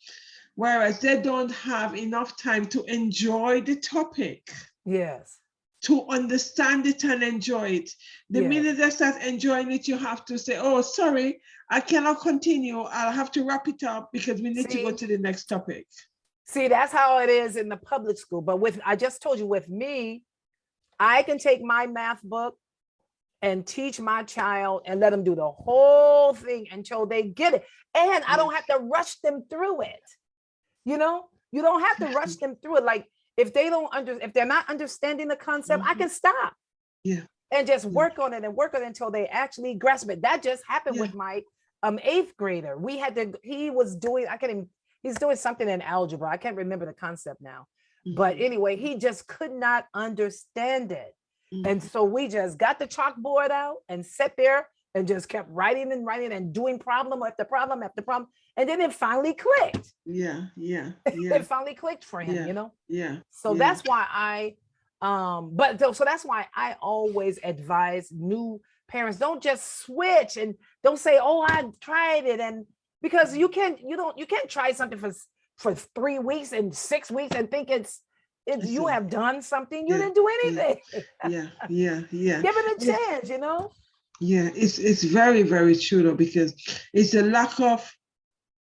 Whereas they don't have enough time to enjoy the topic. Yes. To understand it and enjoy it. The minute they start enjoying it, you have to say, oh, sorry, I cannot continue. I'll have to wrap it up because we need to go to the next topic. See, that's how it is in the public school. But I just told you, with me, I can take my math book and teach my child and let them do the whole thing until they get it. And I don't have to rush them through it. You know, you don't have to rush them through it. Like, if they're not understanding the concept, I can stop. And just work on it until they actually grasp it. That just happened with my 8th grader. He's doing something in algebra. I can't remember the concept now. But anyway, he just could not understand it. And so we just got the chalkboard out and sat there and just kept writing and doing problem after problem after problem. And then it finally clicked. It finally clicked for him, you know? So that's why that's why I always advise new parents, don't just switch and don't say, oh, I tried it. And because you can't try something for 3 weeks and 6 weeks and think you have done something. You didn't do anything. Give it a chance, you know? Yeah, it's very, very true though, because it's a lack of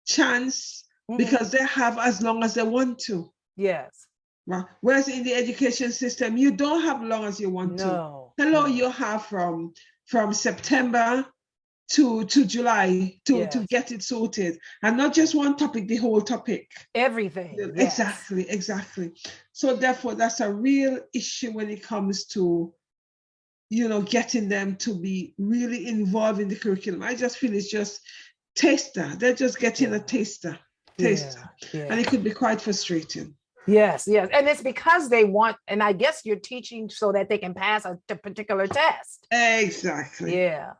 chance Mhm. because they have as long as they want to. Yes. Right? Whereas in the education system, you don't have long as you want to. No, Hello, no. you have from September to July to Yes. get it sorted. And not just one topic, the whole topic. Everything. Yeah, Yes. exactly, exactly. So therefore, that's a real issue when it comes to, getting them to be really involved in the curriculum. I just feel it's just taster. They're just getting a Yeah. taster. Yeah. And Yeah. it could be quite frustrating. Yes. Yes. And it's because they want, and I guess you're teaching so that they can pass a particular test. Exactly. Yeah.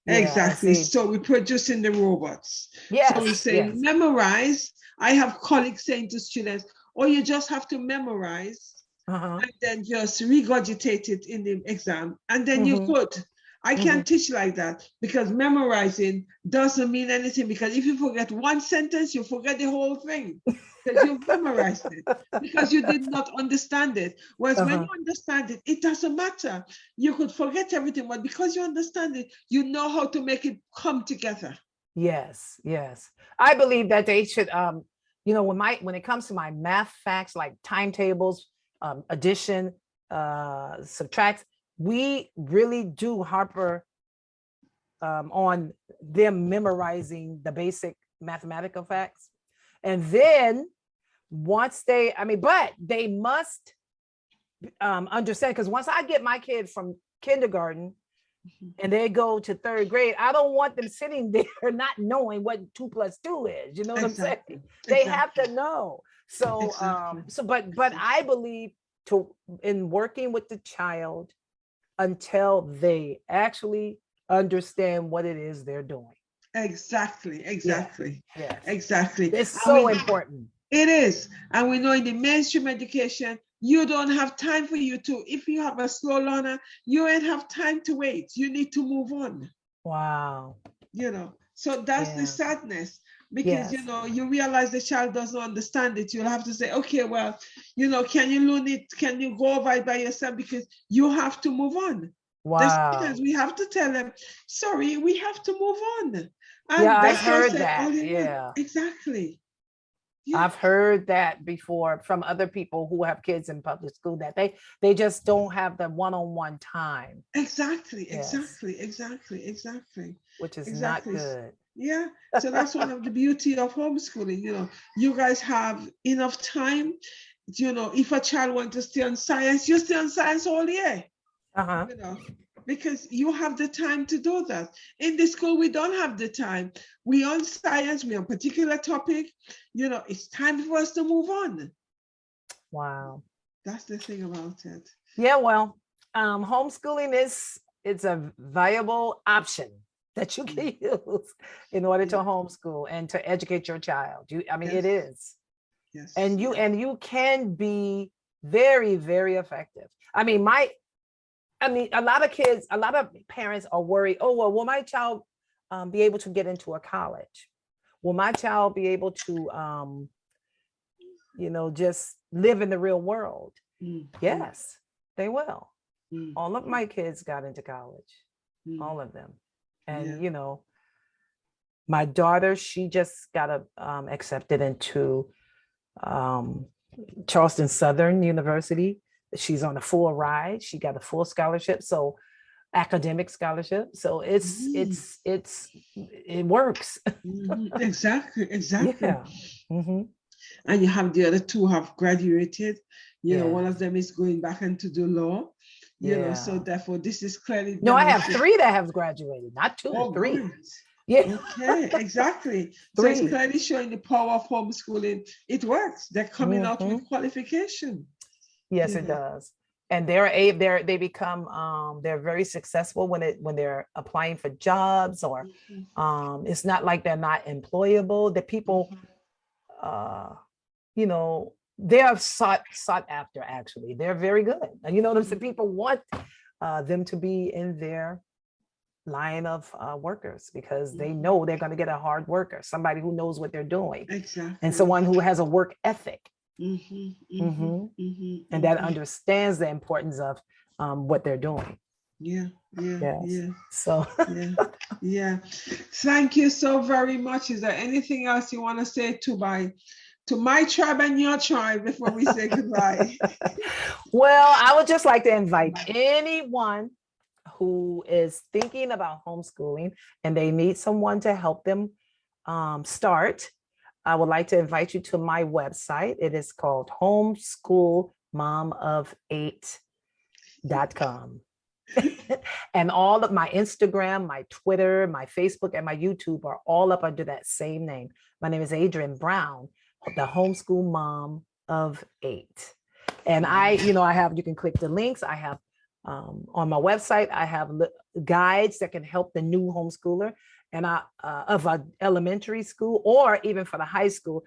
Yeah. I Exactly. see. So we're producing the robots. So we Yes. say Yes. memorize. I have colleagues saying to students, oh, you just have to memorize Uh-huh. and then just regurgitate it in the exam. And then you Hmm. could. I Hmm. can't teach like that because memorizing doesn't mean anything, because if you forget one sentence, you forget the whole thing because you've memorized it, because you did not understand it. Whereas when you Uh-huh. understand it, it doesn't matter. You could forget everything, but because you understand it, you know how to make it come together. Yes. Yes. I believe that they should when it comes to my math facts like timetables, addition, subtract, we really do harper on them memorizing the basic mathematical facts. And then once but they must understand, because once I get my kids from kindergarten and they go to third grade, I don't want them sitting there not knowing what 2 + 2 is. You know what I'm saying? Exactly. They have to Exactly. know. So Exactly. but I believe to in working with the child until they actually understand what it is they're doing. Exactly. Yeah. Exactly. Yes. Exactly. It's And so important. it is. And we know in the mainstream education, you don't have time for you to, if you have a slow learner, you ain't have time to wait. You need to move on, Wow. So that's the Yeah. sadness, because, Yes. you realize the child doesn't understand it. You'll have to say, okay, well, can you learn it? Can you go over it by yourself? Because you have to move on. There's Wow. sometimes we have to tell them, sorry, we have to move on. Yeah, And they I've can't heard say all that. they want. Yeah. Exactly. Yeah. I've heard that before from other people who have kids in public school, that they just don't have the one-on-one time. Exactly, Yes, exactly, exactly, exactly, which is not exactly. good. Yeah. So that's one of the beauty of homeschooling. You guys have enough time. If a child wants to stay on science, you stay on science all year, Uh-huh. you know, because you have the time to do that. In the school, we don't have the time. We on science, we on particular topic. It's time for us to move on. Wow. That's the thing about it. Yeah, well, homeschooling is it's a viable option that you can use in order to Yeah. homeschool and to educate your child. I mean, it Yes. is. Yes. And you Yes. and you can be very, very effective. I mean, a lot of kids, a lot of parents are worried, oh, well, will my child be able to get into a college? Will my child be able to, just live in the real world? Mm, mm, Yes, they will. mm, All of my kids got into college, mm. all of them. Yeah. And, my daughter, she just got accepted into um, Charleston Southern University. She's on a full ride. She got a full scholarship. So academic scholarship. So Mm, it works. exactly, exactly. Yeah. Hmm. And you have the other two have graduated. One of Yes. them is going back into the law. So Yeah. therefore, this is clearly No, I have demonstrated. three that have graduated, not two, Oh, three. great. Yeah. Okay, exactly. So it's Three. clearly showing the power of homeschooling. It works. They're coming out Hmm. with qualification. Yes, You it know. does. And they become they're very successful when they're applying for jobs, or Mhm, it's not like they're not employable. The people mhm, uh they are sought after. Actually, they're very good. And you know what I'm saying? People want them to be in their line of workers, because they mhm. know they're going to get a hard worker, somebody who knows what they're doing, and Exactly. someone who has a work ethic. Mhm, mhm, Hmm. mhm, And that mhm. understands the importance of what they're doing. Yeah, yeah, Yes. yeah, So yeah, yeah. Thank you so very much. Is there anything else you want to say to my tribe and your tribe before we say goodbye? well, I would just like to invite anyone who is thinking about homeschooling and they need someone to help them start. I would like to invite you to my website. It is called homeschoolmom8.com. And all of my Instagram, my Twitter, my Facebook, and my YouTube are all up under that same name. My name is Adrienne Brown, the homeschool mom of 8. And I have, you can click the links. I have on my website, I have guides that can help the new homeschooler and of an elementary school or even for the high school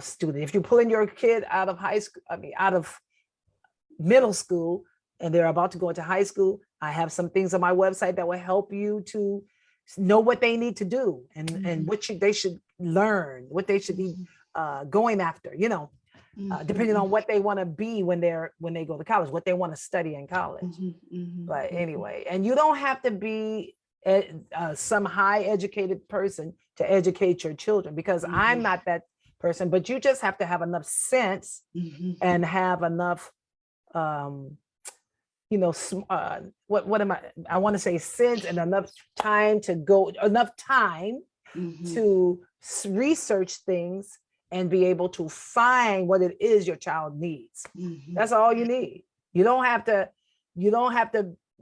student. If you're pulling your kid out of out of middle school, and they're about to go into high school, I have some things on my website that will help you to know what they need to do and what they should learn, what they should be going after, depending on what they want to be when they go to college, what they want to study in college. But anyway, and you don't have to be some high educated person to educate your children, because I'm not that person, but you just have to have enough sense and have enough what am I want to say sense and enough time to research things and be able to find what it is your child needs. That's all you need. You don't have to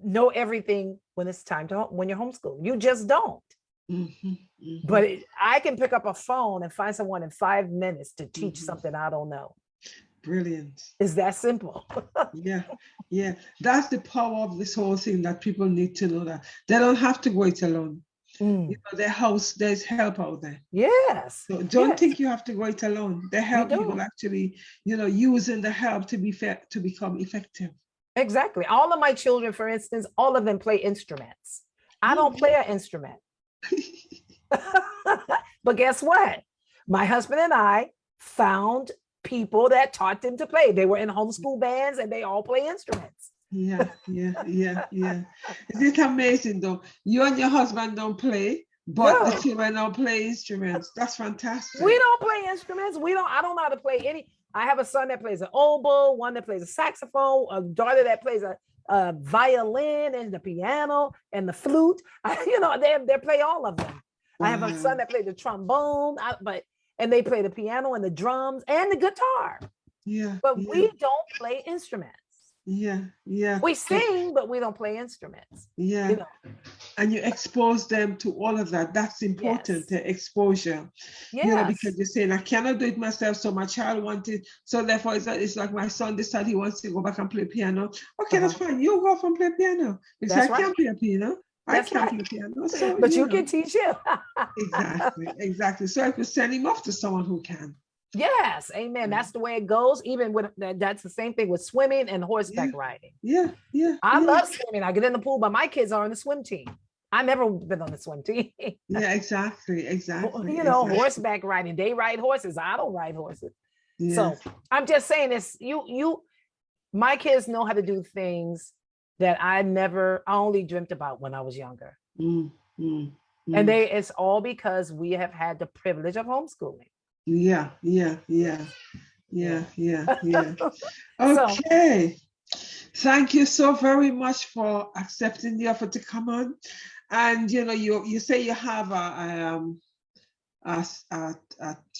know everything when it's time when you're homeschooled. You just don't. But I can pick up a phone and find someone in 5 minutes to teach something I don't know. Brilliant. It's that simple. Yeah. That's the power of this whole thing, that people need to know that they don't have to go it alone. There's help out there. Yes. So don't think you have to go it alone. They help people actually, using the help to become effective. Exactly. All of my children, for instance, all of them play instruments. I don't play an instrument. But guess what? My husband and I found people that taught them to play. They were in homeschool bands and they all play instruments. Yeah. Isn't it amazing though? You and your husband don't play, but the children don't play instruments. That's fantastic. We don't play instruments. I don't know how to play any. I have a son that plays an oboe, one that plays a saxophone, a daughter that plays a violin and the piano and the flute. They play all of them. Wow. I have a son that plays the trombone, and they play the piano and the drums and the guitar. But we don't play instruments. We sing, but we don't play instruments. And you expose them to all of that. That's important, the exposure. Because you're saying, I cannot do it myself, so my child wanted, so therefore it's like my son decided he wants to go back and play piano. Okay, that's fine. You go off and play piano. Because I can't play piano. I can't play piano. So, but you can teach him. Exactly. So I could send him off to someone who can. Yes, amen. That's the way it goes. Even with that's the same thing with swimming and horseback riding. I love swimming. I get in the pool, but my kids are on the swim team. I've never been on the swim team. Exactly. Horseback riding. They ride horses. I don't ride horses. So I'm just saying this. My kids know how to do things that I only dreamt about when I was younger. And it's all because we have had the privilege of homeschooling. Yeah. Okay. Thank you so very much for accepting the offer to come on. And you say you have a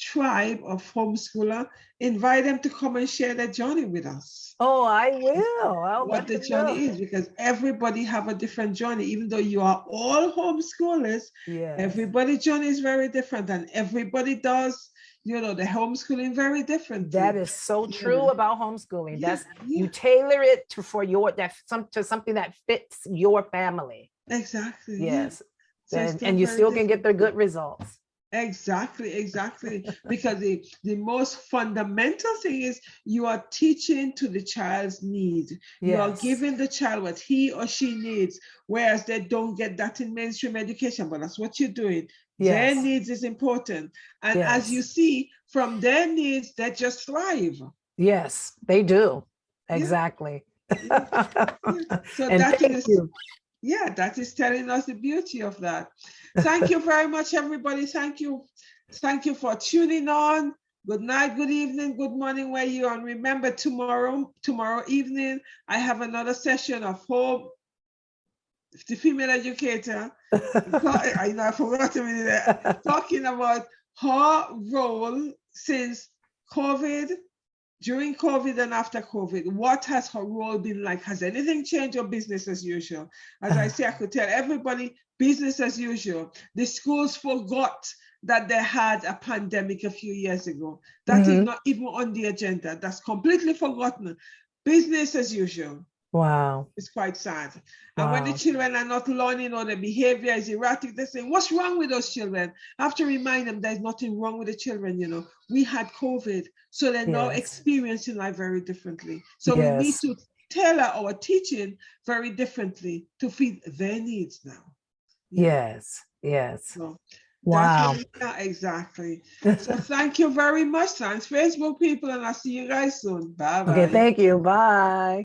tribe of homeschooler. Invite them to come and share their journey with us. Oh, I will. What the journey is, because everybody have a different journey. Even though you are all homeschoolers, everybody's journey is very different, and everybody does the homeschooling very different. That is so true about homeschooling. You tailor it to something that fits your family. Exactly. Yes. And you still can get the good results. Exactly. Because the most fundamental thing is you are teaching to the child's need. You are giving the child what he or she needs, whereas they don't get that in mainstream education, but that's what you're doing. Their needs is important. And as you see, from their needs, they just thrive. Yes, they do. Exactly. So And that thank is, you. yeah, that is telling us the beauty of that. Thank you very much, everybody. Thank you. Thank you for tuning on. Good night, good evening, good morning where you are. And remember, tomorrow evening, I have another session of home, the female educator. I forgot a minute, talking about her role since COVID, during COVID and after COVID. What has her role been like? Has anything changed or business as usual? As I say, I could tell everybody business as usual. The schools forgot that they had a pandemic a few years ago. That is not even on the agenda. That's completely forgotten. Business as usual. Wow. It's quite sad. Wow. And when the children are not learning or the behavior is erratic, they say, what's wrong with those children? I have to remind them there's nothing wrong with the children. You know, we had COVID, so they're now experiencing life very differently. So we need to tailor our teaching very differently to fit their needs now. Yes. So, wow. Exactly. So thank you very much. Thanks, Facebook people, and I'll see you guys soon. Bye-bye. Okay, thank you. Bye.